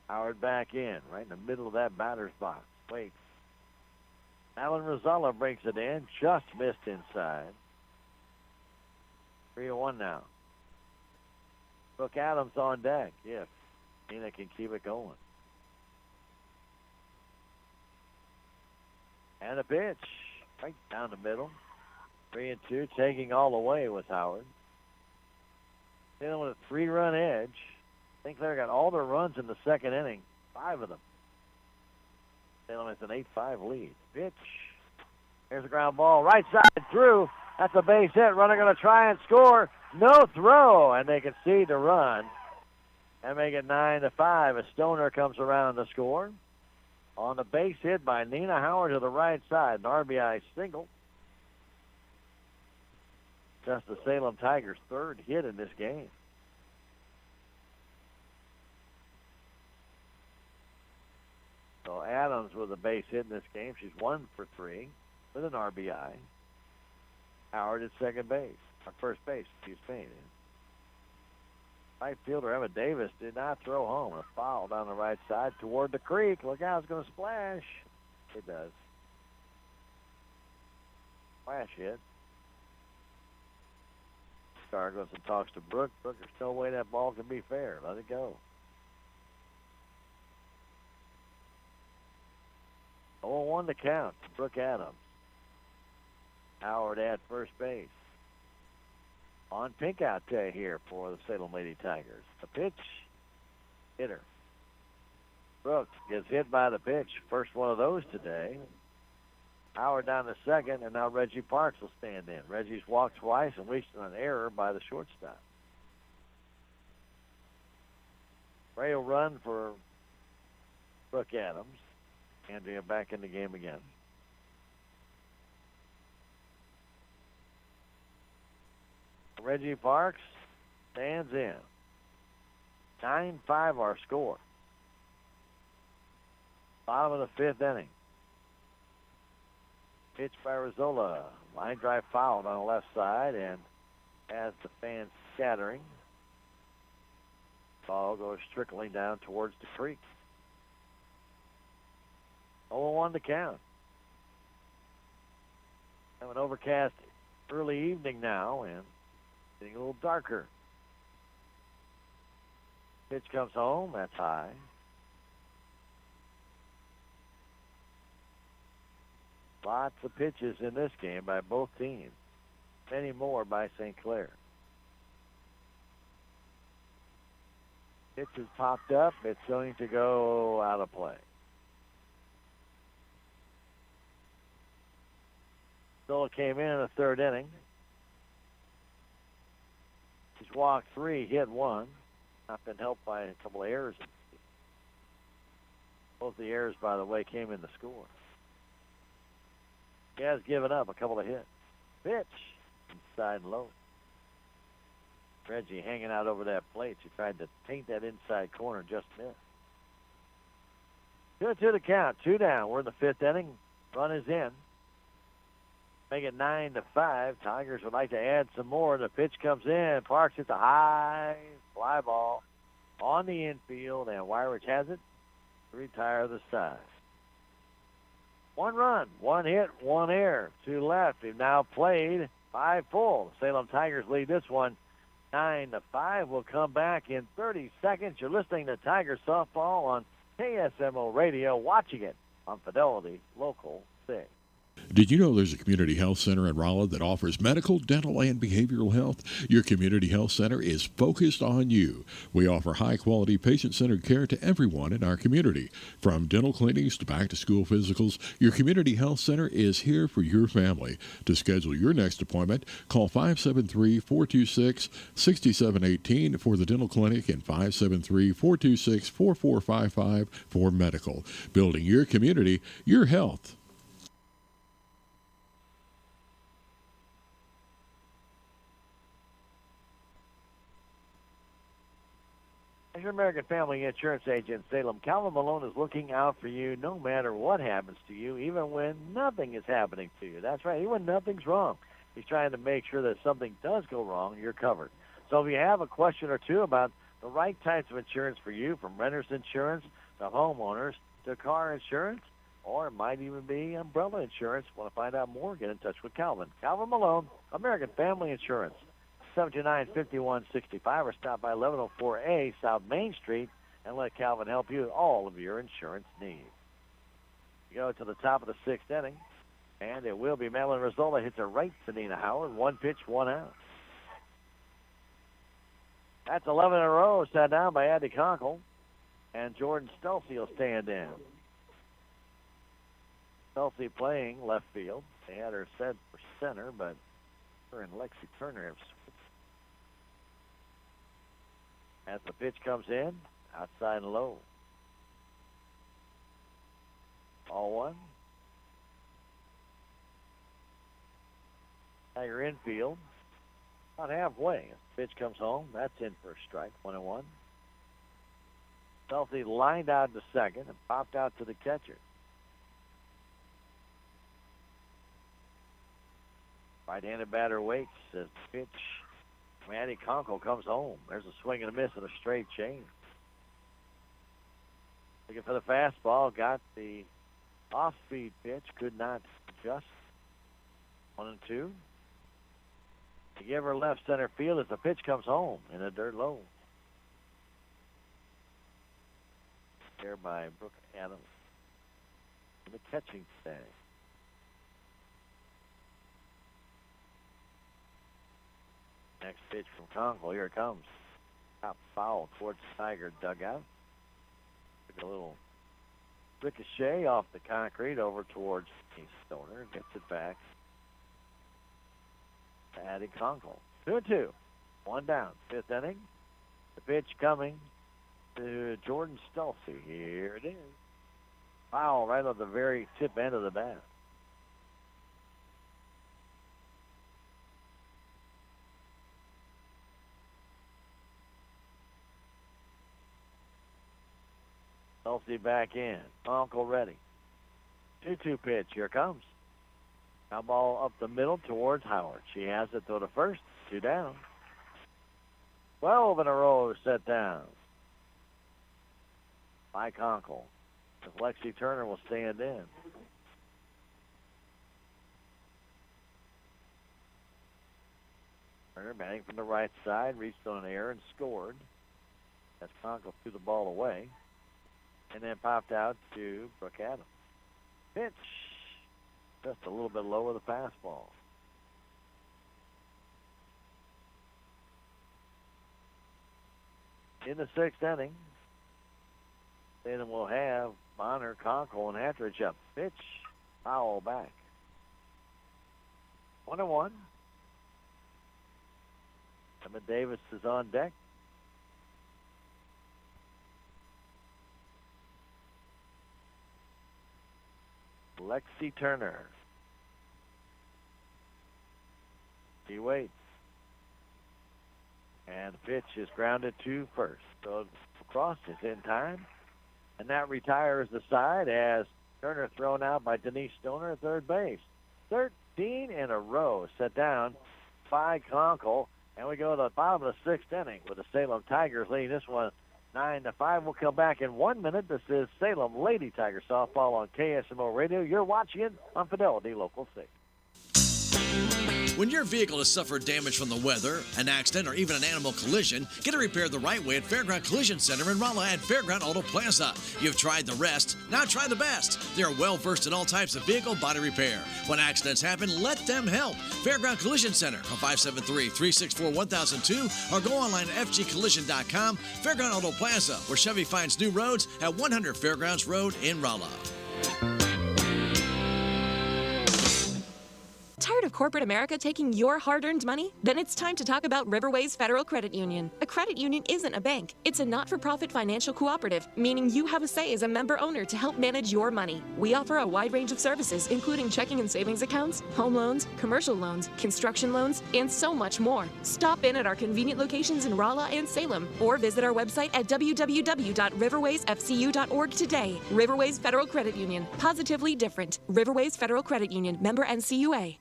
Howard back in, right in the middle of that batter's box. Waits. Alan Rosala brings it in. Just missed inside. 3-1 now. Brooke Adams on deck. Yes. Nina can keep it going. And a pitch. Right down the middle. 3-2. Taking all the way with Howard. Then with a 3-run edge. St. Clair got all their runs in the 2nd inning. 5 of them. Salem has an 8-5 lead. Pitch. Here's a ground ball, right side through. That's a base hit. Runner going to try and score. No throw, and they concede the run and make it 9-5 as Stoner comes around to score. On the base hit by Nina Howard to the right side, an RBI single. Just the Salem Tigers' third hit in this game. So Adams with a base hit in this game. She's 1 for 3 with an RBI. Howard at second base, or first base, excuse me. Right fielder Emma Davis did not throw home. A foul down the right side toward the creek. Look out, it's going to splash. It does. Splash hit. Star goes and talks to Brooke. Brooke, there's no way that ball can be fair. Let it go. 0-1 to count. Brooke Adams. Howard at first base. On pink out day here for the Salem Lady Tigers. The pitch, hitter. Brooks gets hit by the pitch. First one of those today. Howard down to second, and now Reggie Parks will stand in. Reggie's walked twice and reached an error by the shortstop. Ray will run for Brooke Adams. Andrea back in the game again. Reggie Parks stands in. 9-5 our score. Bottom of the fifth inning. Pitch by Rizzola. Line drive fouled on the left side and has the fans scattering. Ball goes trickling down towards the creek. 0-1 to count. Have an overcast early evening now and getting a little darker. Pitch comes home. That's high. Lots of pitches in this game by both teams. Many more by St. Clair. Pitch has popped up. It's going to go out of play. Zola came in the third inning. He's walked 3, hit 1. Not been helped by a couple of errors. Both the errors, by the way, came in the score. He has given up a couple of hits. Pitch inside and low. Reggie hanging out over that plate. She tried to paint that inside corner, just missed. 2-2 the count. 2 down. We're in the fifth inning. Run is in. Make it 9-5. Tigers would like to add some more. The pitch comes in. Parks hits a high fly ball on the infield, and Wyridge has it to retire the side. 1 run, 1 hit, 1 error. 2 left. We've now played 5 full. The Salem Tigers lead this one 9-5. We'll come back in 30 seconds. You're listening to Tiger Softball on KSMO Radio, watching it on Fidelity Local 6. Did you know there's a community health center in Rolla that offers medical, dental, and behavioral health? Your community health center is focused on you. We offer high-quality, patient-centered care to everyone in our community. From dental cleanings to back-to-school physicals, your community health center is here for your family. To schedule your next appointment, call 573-426-6718 for the dental clinic and 573-426-4455 for medical. Building your community, your health. As your American Family Insurance agent, Salem, Calvin Malone is looking out for you no matter what happens to you, even when nothing is happening to you. That's right, even when nothing's wrong. He's trying to make sure that if something does go wrong, you're covered. So if you have a question or two about the right types of insurance for you, from renter's insurance to homeowners to car insurance, or it might even be umbrella insurance, want to find out more, get in touch with Calvin. Calvin Malone, American Family Insurance. 729-5165 or stop by 1104A South Main Street and let Calvin help you with all of your insurance needs. You go to the top of the sixth inning, and it will be Madeline Rizzola hits a right to Nina Howard. 1 pitch, 1 out. That's 11 in a row, sat down by Addie Conkle, and Jordan Stolze will stand in. Chelsea playing left field. They had her set for center, but her and Lexi Turner have switched. As the pitch comes in, outside and low. All one. Tiger infield. About halfway. Pitch comes home. That's in for a strike. 1-1. Chelsea lined out to second and popped out to the catcher. Right-handed batter waits as the pitch. Maddie Conkle comes home. There's a swing and a miss and a straight change. Looking for the fastball. Got the off-speed pitch. Could not adjust. 1-2. To give her left center field as the pitch comes home in a dirt low. There by Brooke Adams. In the catching stand. Next pitch from Conkle. Here it comes. Top foul towards the Tiger dugout. Took a little ricochet off the concrete over towards Stoner. Gets it back. Addie Conkle. 2-2. One down. Fifth inning. The pitch coming to Jordan Stelsey. Here it is. Foul right on the very tip end of the bat. Stelsey back in. Conkle ready. 2-2 pitch. Here it comes. Now ball up the middle towards Howard. She has it to the first. 2 down. 12 in a row set down by Conkle. If Lexi Turner will stand in. Turner batting from the right side, reached on an air and scored. As Conkle threw the ball away. And then popped out to Brooke Adams. Pitch. Just a little bit low of the fastball. In the sixth inning, then we'll have Bonner, Conkle, and Hatridge up. Pitch, foul back. 1-1. Emma Davis is on deck. Lexi Turner. He waits. And the pitch is grounded to first. So across is in time. And that retires the side as Turner thrown out by Denise Stoner at third base. 13 in a row set down by Conkle. And we go to the bottom of the sixth inning with the Salem Tigers leading this one 9-5. We'll come back in 1 minute. This is Salem Lady Tiger Softball on KSMO Radio. You're watching it on Fidelity Local 6. When your vehicle has suffered damage from the weather, an accident, or even an animal collision, get it repaired the right way at Fairground Collision Center in Rolla at Fairground Auto Plaza. You've tried the rest, now try the best. They are well versed in all types of vehicle body repair. When accidents happen, let them help. Fairground Collision Center, call 573-364-1002 or go online at fgcollision.com. Fairground Auto Plaza, where Chevy finds new roads at 100 Fairgrounds Road in Rolla. Tired of corporate America taking your hard-earned money? Then it's time to talk about Riverways Federal Credit Union. A credit union isn't a bank. It's a not-for-profit financial cooperative, meaning you have a say as a member owner to help manage your money. We offer a wide range of services, including checking and savings accounts, home loans, commercial loans, construction loans, and so much more. Stop in at our convenient locations in Rolla and Salem, or visit our website at www.riverwaysfcu.org today. Riverways Federal Credit Union. Positively different. Riverways Federal Credit Union. Member NCUA.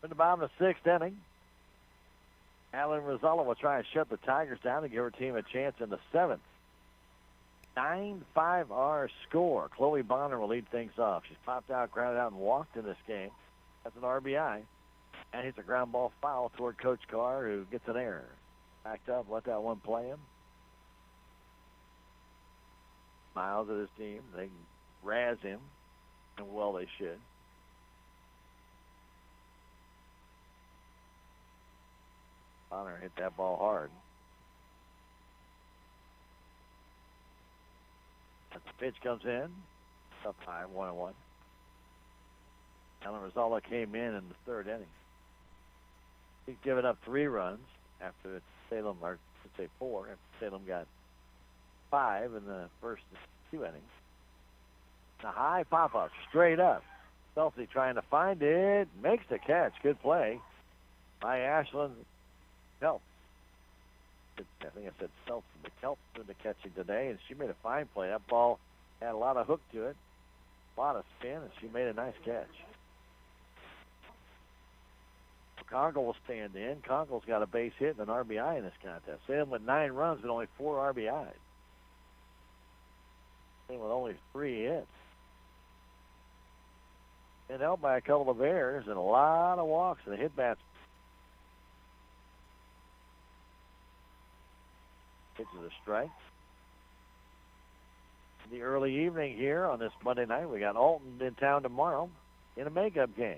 In the bottom of the sixth inning, Alan Rosella will try and shut the Tigers down to give her team a chance in the seventh. 9-5 our score. Chloe Bonner will lead things off. She's popped out, grounded out, and walked in this game. That's an RBI. And hits a ground ball foul toward Coach Carr, who gets an error. Backed up, let that one play him. Miles of his team, they can razz him, and well they should. Bonner hit that ball hard. That's Pitch comes in. Up high, 1-1. Alan Rosala came in the third inning. He's given up 3 runs after Salem, or I should say 4, after Salem got 5 in the first 2 innings. A high pop-up, straight up. Kelsey trying to find it, makes the catch. Good play by Ashlyn Kelp. I think I said Self, but Kelp doing the catching today, and she made a fine play. That ball had a lot of hook to it, a lot of spin, and she made a nice catch. Conkle will stand in. Conkle's got a base hit and an RBI in this contest. Salem with 9 runs, but only 4 RBIs. Salem with only 3 hits. And held by a couple of errors and a lot of walks and hit bats. Pitches a strike. In the early evening here on this Monday night, we got Alton in town tomorrow in a makeup game.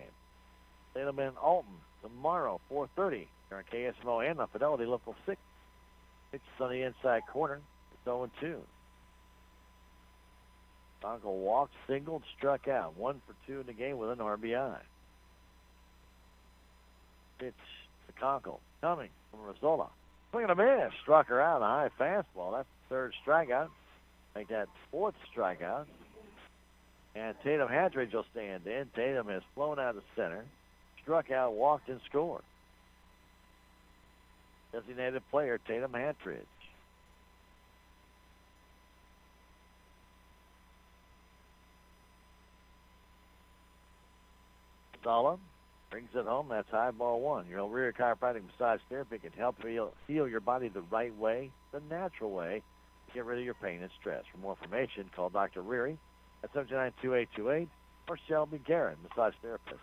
Salem and Alton tomorrow, 4:30 here on KSMO and on Fidelity Local 6. Pitches on the inside corner. It's 0-2. Conkle walked, singled, struck out. 1 for 2 in the game with an RBI. Pitch to Conkle. Coming from Rossola. Swing and a miss. Struck her out. A high fastball. That's the 3rd strikeout. Make that 4th strikeout. And Tatum Hatridge will stand in. Tatum has flown out of center. Struck out, walked, and scored. Designated player Tatum Hatridge. Solid brings it home. That's high ball 1. Your rear chiropractic massage therapy can help heal your body the right way, the natural way, to get rid of your pain and stress. For more information, call Dr. Reary at 729-2828 or Shelby Garrett, massage therapist.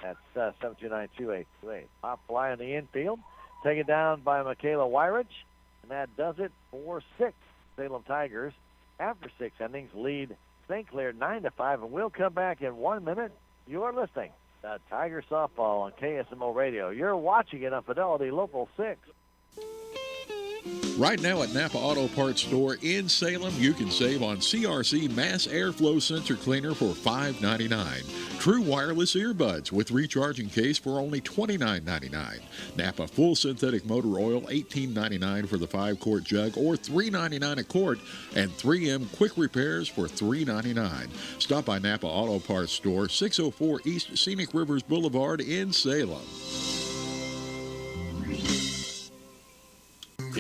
That's 729-2828. Pop fly in the infield. Taken down by Michaela Wyrich. And that does it for 6. Salem Tigers, after 6 innings, lead St. Clair 9-5. And we'll come back in 1 minute. You're listening to Tiger Softball on KSMO Radio. You're watching it on Fidelity Local 6. Right now at Napa Auto Parts Store in Salem, you can save on CRC Mass Airflow Sensor Cleaner for $5.99. True wireless earbuds with recharging case for only $29.99. Napa Full Synthetic Motor Oil, $18.99 for the 5-quart jug or $3.99 a quart. And 3M Quick Repairs for $3.99. Stop by Napa Auto Parts Store, 604 East Scenic Rivers Boulevard in Salem.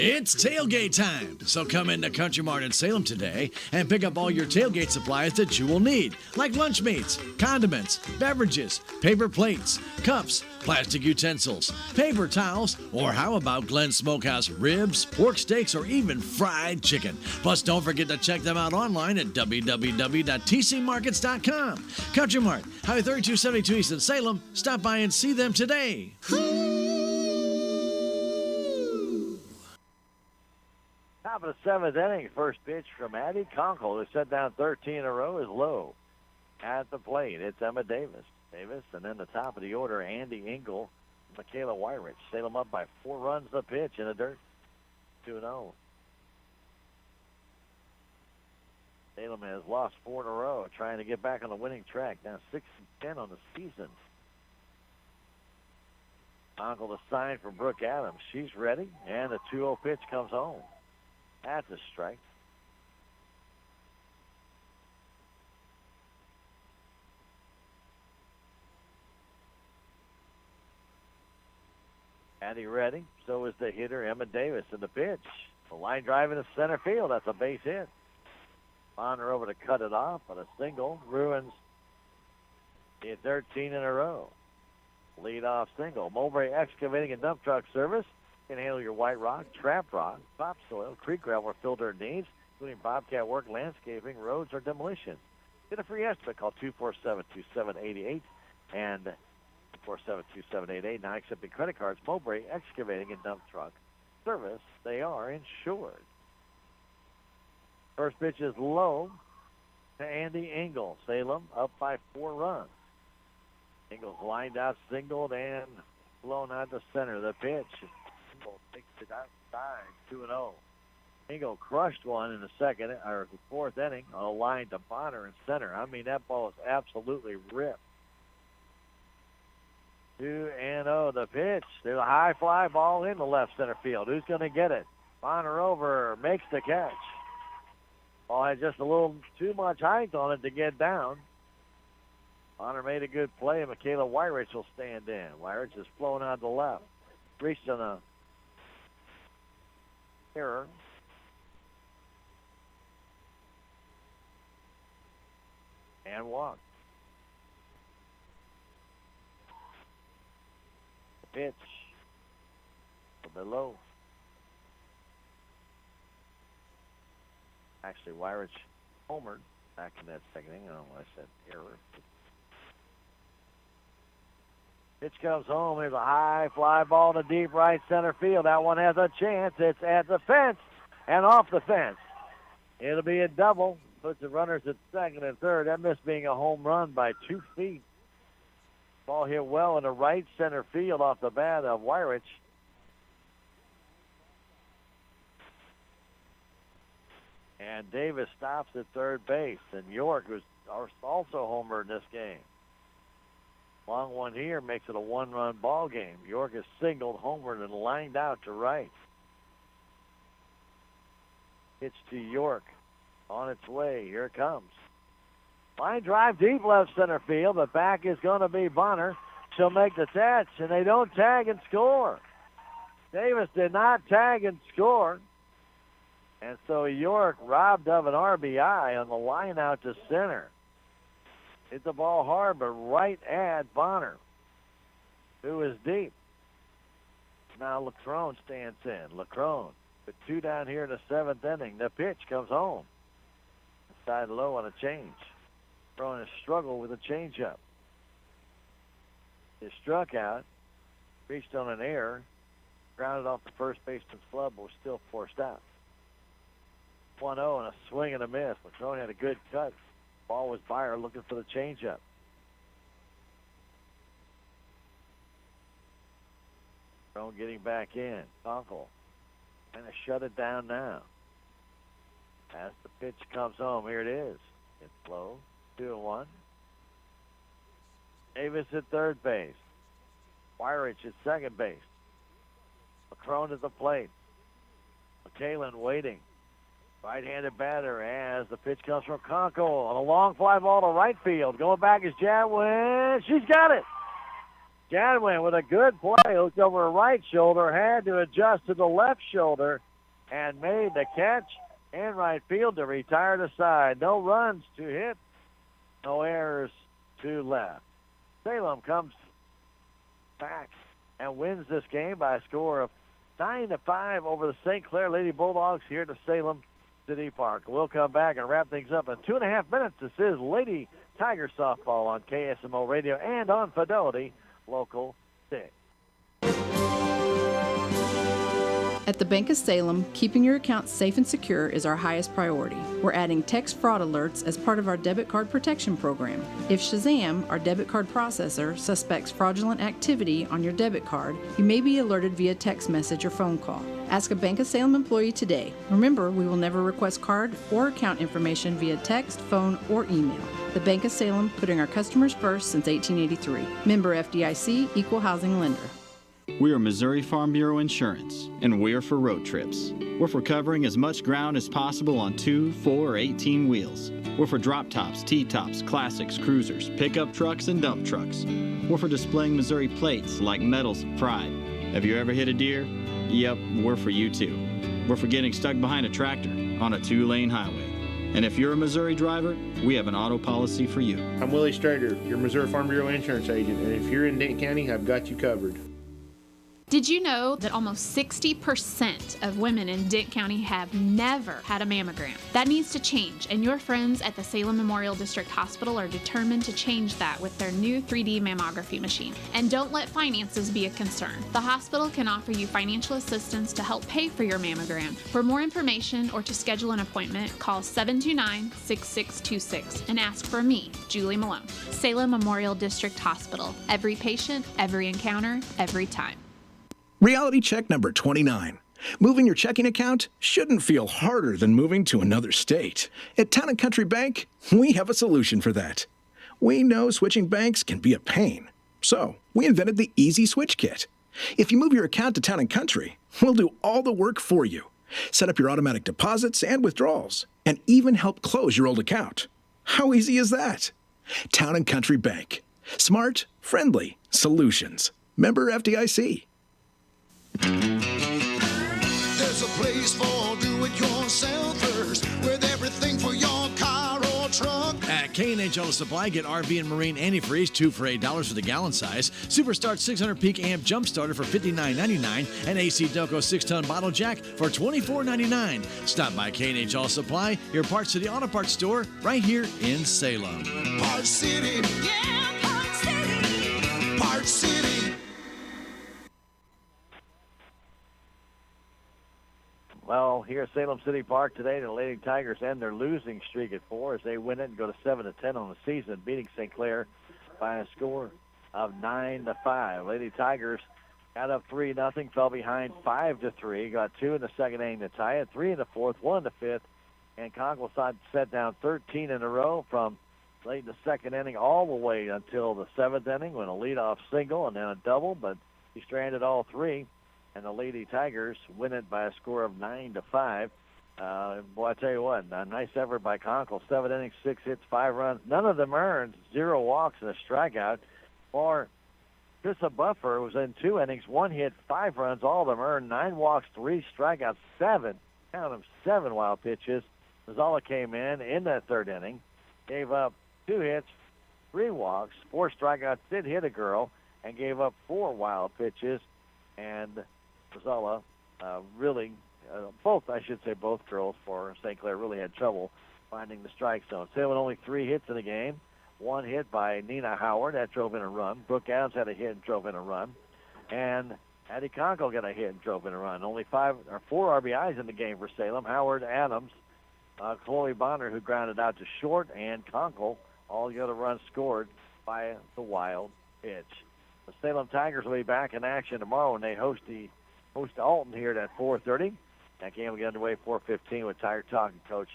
It's tailgate time, so come into Country Mart in Salem today and pick up all your tailgate supplies that you will need, like lunch meats, condiments, beverages, paper plates, cups, plastic utensils, paper towels, or how about Glenn Smokehouse ribs, pork steaks, or even fried chicken. Plus, don't forget to check them out online at www.tcmarkets.com. Country Mart, Highway 3272 East in Salem. Stop by and see them today. Top of the 7th inning, first pitch from Addie Conkle, who set down 13 in a row, is low. At the plate, it's Emma Davis. And then the top of the order, Andy Engel, Michaela Wyrich. Salem up by 4 runs the pitch in the dirt. 2-0. Salem has lost 4 in a row, trying to get back on the winning track. Now 6-10 on the season. Conkle the sign for Brooke Adams. She's ready, and the 2-0 pitch comes home. That's a strike. Addie ready. So is the hitter, Emma Davis, in the pitch. The line drive into center field. That's a base hit. Bonner over to cut it off, but a single ruins the 13 in a row. Lead-off single. Mowbray Excavating and Dump Truck Service can handle your white rock, trap rock, topsoil, creek gravel, or fill dirt needs, including bobcat work, landscaping, roads, or demolition. Get a free estimate. Call 247-2788 and 247-2788. Now accepting credit cards. Mowbray Excavating and Dump Truck Service. They are insured. First pitch is low to Andy Engel. Salem up by 4 runs. Engel's lined out, singled, and blown out to center. The pitch. Engel takes it outside, 2-0. Engel crushed one in the second or the fourth inning on a line to Bonner in center. I mean, that ball is absolutely ripped. 2-0 the pitch. There's a high fly ball in the left center field. Who's going to get it? Bonner over, makes the catch. Ball had just a little too much height on it to get down. Bonner made a good play, and Michaela Wyrich will stand in. Wyrich is flowing out the left. Reached on a error. And walked. The pitch. Below. Actually, Wyrich homered back in that second inning. I don't know why I said error. Pitch comes home. There's a high fly ball to deep right center field. That one has a chance. It's at the fence and off the fence. It'll be a double. Puts the runners at second and third. That missed being a home run by 2 feet. Ball hit well in the right center field off the bat of Wyrich. And Davis stops at third base. And York, who's also homer in this game. Long one here makes it a one-run ball game. York is singled, homered, and lined out to right. Pitch to York. On its way. Here it comes. Line drive deep left center field. The back is going to be Bonner. She'll make the catch, and they don't tag and score. Davis did not tag and score. And so York robbed of an RBI on the line out to center. Hit the ball hard, but right at Bonner, who is deep. Now Lacrone stands in. Lacrone with 2 down here in the 7th inning. The pitch comes home. Side low on a change. Throwing a struggle with a changeup. He struck out, reached on an error, grounded off the first baseman's glove, but was still forced out. 1-0 and a swing and a miss. Lacrone had a good cut. Ball was Beyer looking for the changeup. Lacrone getting back in. Conkle kind of shut it down now. As the pitch comes home, here it is. It's low, 2-1. Davis at third base. Wyrich at second base. Lacrone at the plate. McKalen waiting. Right-handed batter as the pitch comes from Conkle on a long fly ball to right field. Going back is Jadwin. She's got it. Jadwin with a good play. Hooked over her right shoulder. Had to adjust to the left shoulder and made the catch. And right field to retire the side. No runs to hit. No errors to left. Salem comes back and wins this game by a score of 9-5 over the St. Clair Lady Bulldogs here at the Salem City Park. We'll come back and wrap things up in 2.5 minutes. This is Lady Tiger Softball on KSMO Radio and on Fidelity Local 6. At the Bank of Salem, keeping your account safe and secure is our highest priority. We're adding text fraud alerts as part of our debit card protection program. If Shazam, our debit card processor, suspects fraudulent activity on your debit card, you may be alerted via text message or phone call. Ask a Bank of Salem employee today. Remember, we will never request card or account information via text, phone, or email. The Bank of Salem, putting our customers first since 1883. Member FDIC, Equal Housing Lender. We are Missouri Farm Bureau Insurance, and we're for road trips. We're for covering as much ground as possible on 2, 4, or 18 wheels. We're for drop tops, T-tops, classics, cruisers, pickup trucks, and dump trucks. We're for displaying Missouri plates like medals of pride. Have you ever hit a deer? Yep, we're for you too. We're for getting stuck behind a tractor on a 2-lane highway. And if you're a Missouri driver, we have an auto policy for you. I'm Willie Strader, your Missouri Farm Bureau insurance agent, and if you're in Dayton County, I've got you covered. Did you know that almost 60% of women in Dent County have never had a mammogram? That needs to change, and your friends at the Salem Memorial District Hospital are determined to change that with their new 3D mammography machine. And don't let finances be a concern. The hospital can offer you financial assistance to help pay for your mammogram. For more information or to schedule an appointment, call 729-6626 and ask for me, Julie Malone. Salem Memorial District Hospital. Every patient, every encounter, every time. Reality check number 29. Moving your checking account shouldn't feel harder than moving to another state. At Town & Country Bank, we have a solution for that. We know switching banks can be a pain, so we invented the Easy Switch Kit. If you move your account to Town & Country, we'll do all the work for you. Set up your automatic deposits and withdrawals, and even help close your old account. How easy is that? Town & Country Bank. Smart, friendly solutions. Member FDIC. There's a place for do-it-yourselfers with everything for your car or truck. At K&H Auto Supply, get RV and Marine antifreeze, 2 for $8 for the gallon size. Superstart 600 peak amp jump starter for $59.99. And AC Delco 6-ton bottle jack for $24.99. Stop by K&H Auto Supply, your Parts City Auto Parts store, right here in Salem. Parts City. Yeah, Parts City. Parts City. Well, here at Salem City Park today, the Lady Tigers end their losing streak at 4 as they win it and go to 7-10 on the season, beating St. Clair by a score of 9-5. Lady Tigers got up 3-0, fell behind 5-3, got 2 in the second inning to tie it, 3 in the fourth, 1 in the fifth, and Conkle set down 13 in a row from late in the second inning all the way until the seventh inning when a leadoff single and then a double, but he stranded all three. And the Lady Tigers win it by a score of 9-5. Boy, I tell you what, a nice effort by Conkle. 7 innings, 6 hits, 5 runs. None of them earned. 0 walks and a strikeout. For Trissa Buffer was in 2 innings, 1 hit, 5 runs. All of them earned 9 walks, 3 strikeouts, 7. Count them, 7 wild pitches. Mazzala came in that third inning, gave up 2 hits, 3 walks, 4 strikeouts, did hit a girl, and gave up 4 wild pitches. And Mazzala both girls for St. Clair really had trouble finding the strike zone. Salem only 3 hits in the game. 1 hit by Nina Howard. That drove in a run. Brooke Adams had a hit and drove in a run. And Addie Conkle got a hit and drove in a run. Only 4 RBIs in the game for Salem. Howard, Adams, Chloe Bonner, who grounded out to short, and Conkle, all the other runs scored by the wild pitch. The Salem Tigers will be back in action tomorrow, and they host Alton here at 4:30. That game will get underway 4:15 with Tiger Talk and Coach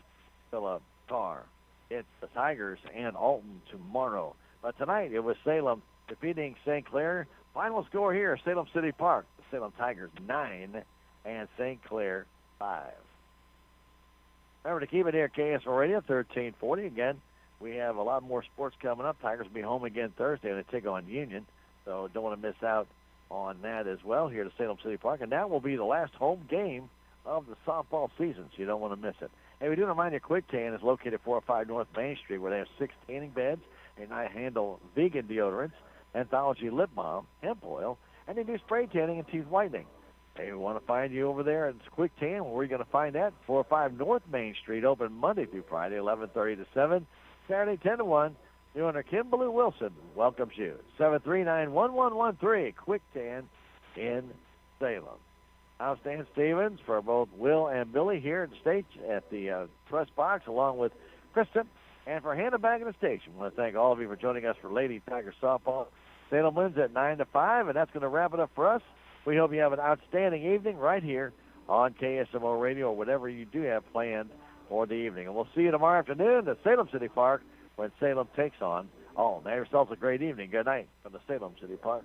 Philip Carr. It's the Tigers and Alton tomorrow. But tonight it was Salem defeating St. Clair. Final score here, Salem City Park. The Salem Tigers 9 and St. Clair 5. Remember to keep it here, KSMO Radio 1340. Again, we have a lot more sports coming up. Tigers will be home again Thursday and they take on Union. So don't want to miss out on that as well here at Salem City Park. And that will be the last home game of the softball season, so you don't want to miss it. Hey, we do remind you, Quick Tan is located at 405 North Main Street, where they have 6 tanning beds, and I handle vegan deodorants, Anthology lip balm, hemp oil, and they do spray tanning and teeth whitening. Hey, we want to find you over there at Quick Tan. Where are you going to find that? 405 North Main Street, open Monday through Friday, 11:30 to 7, Saturday 10 to 1. New owner Kim Ballou Wilson welcomes you. 739-1113, Quick Tan in Salem. Now Stan Stevens for both Will and Billy here at the stage at the press box, along with Kristen. And for Hannah back in the station, I want to thank all of you for joining us for Lady Tiger Softball. Salem wins at 9-5, and that's going to wrap it up for us. We hope you have an outstanding evening right here on KSMO Radio or whatever you do have planned for the evening. And we'll see you tomorrow afternoon at Salem City Park when Salem takes on Alton. Have yourselves a great evening. Good night from the Salem City Park.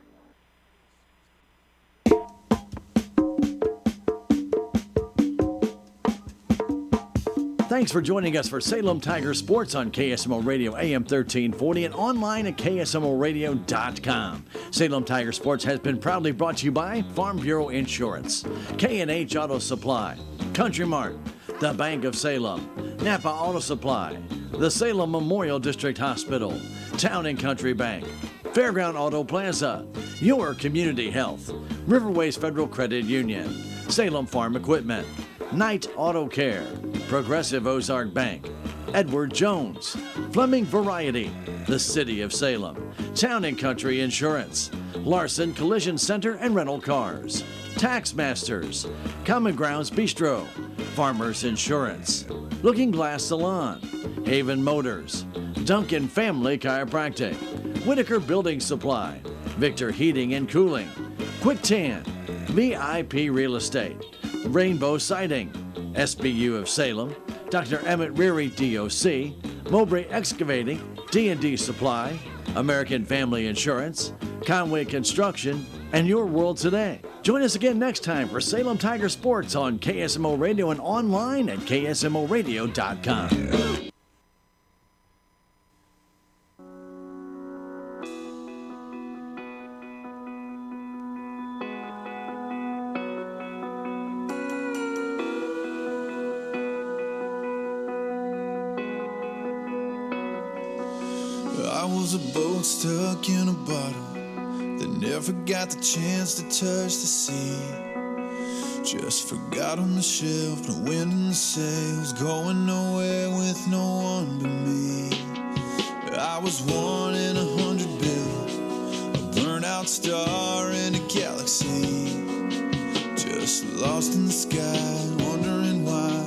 Thanks for joining us for Salem Tiger Sports on KSMO Radio AM 1340 and online at KSMORadio.com. Salem Tiger Sports has been proudly brought to you by Farm Bureau Insurance, K&H Auto Supply, Country Mart, the Bank of Salem, Napa Auto Supply, the Salem Memorial District Hospital, Town & Country Bank, Fairground Auto Plaza, Your Community Health, Riverways Federal Credit Union, Salem Farm Equipment, Knight Auto Care, Progressive Ozark Bank, Edward Jones, Fleming Variety, the City of Salem, Town & Country Insurance, Larson Collision Center and Rental Cars, Tax Masters, Common Grounds Bistro, Farmers Insurance, Looking Glass Salon, Haven Motors, Duncan Family Chiropractic, Whitaker Building Supply, Victor Heating and Cooling, Quick Tan, VIP Real Estate, Rainbow Siding, SBU of Salem, Dr. Emmett Reary, DOC, Mowbray Excavating, D&D Supply, American Family Insurance, Conway Construction, and Your World Today. Join us again next time for Salem Tiger Sports on KSMO Radio and online at ksmoradio.com. I was a boat stuck in a bottle that never got the chance to touch the sea. Just forgot on the shelf, no wind in the sails, going nowhere with no one but me. I was 1 in 100 billion, a burnout star in a galaxy, just lost in the sky, wondering why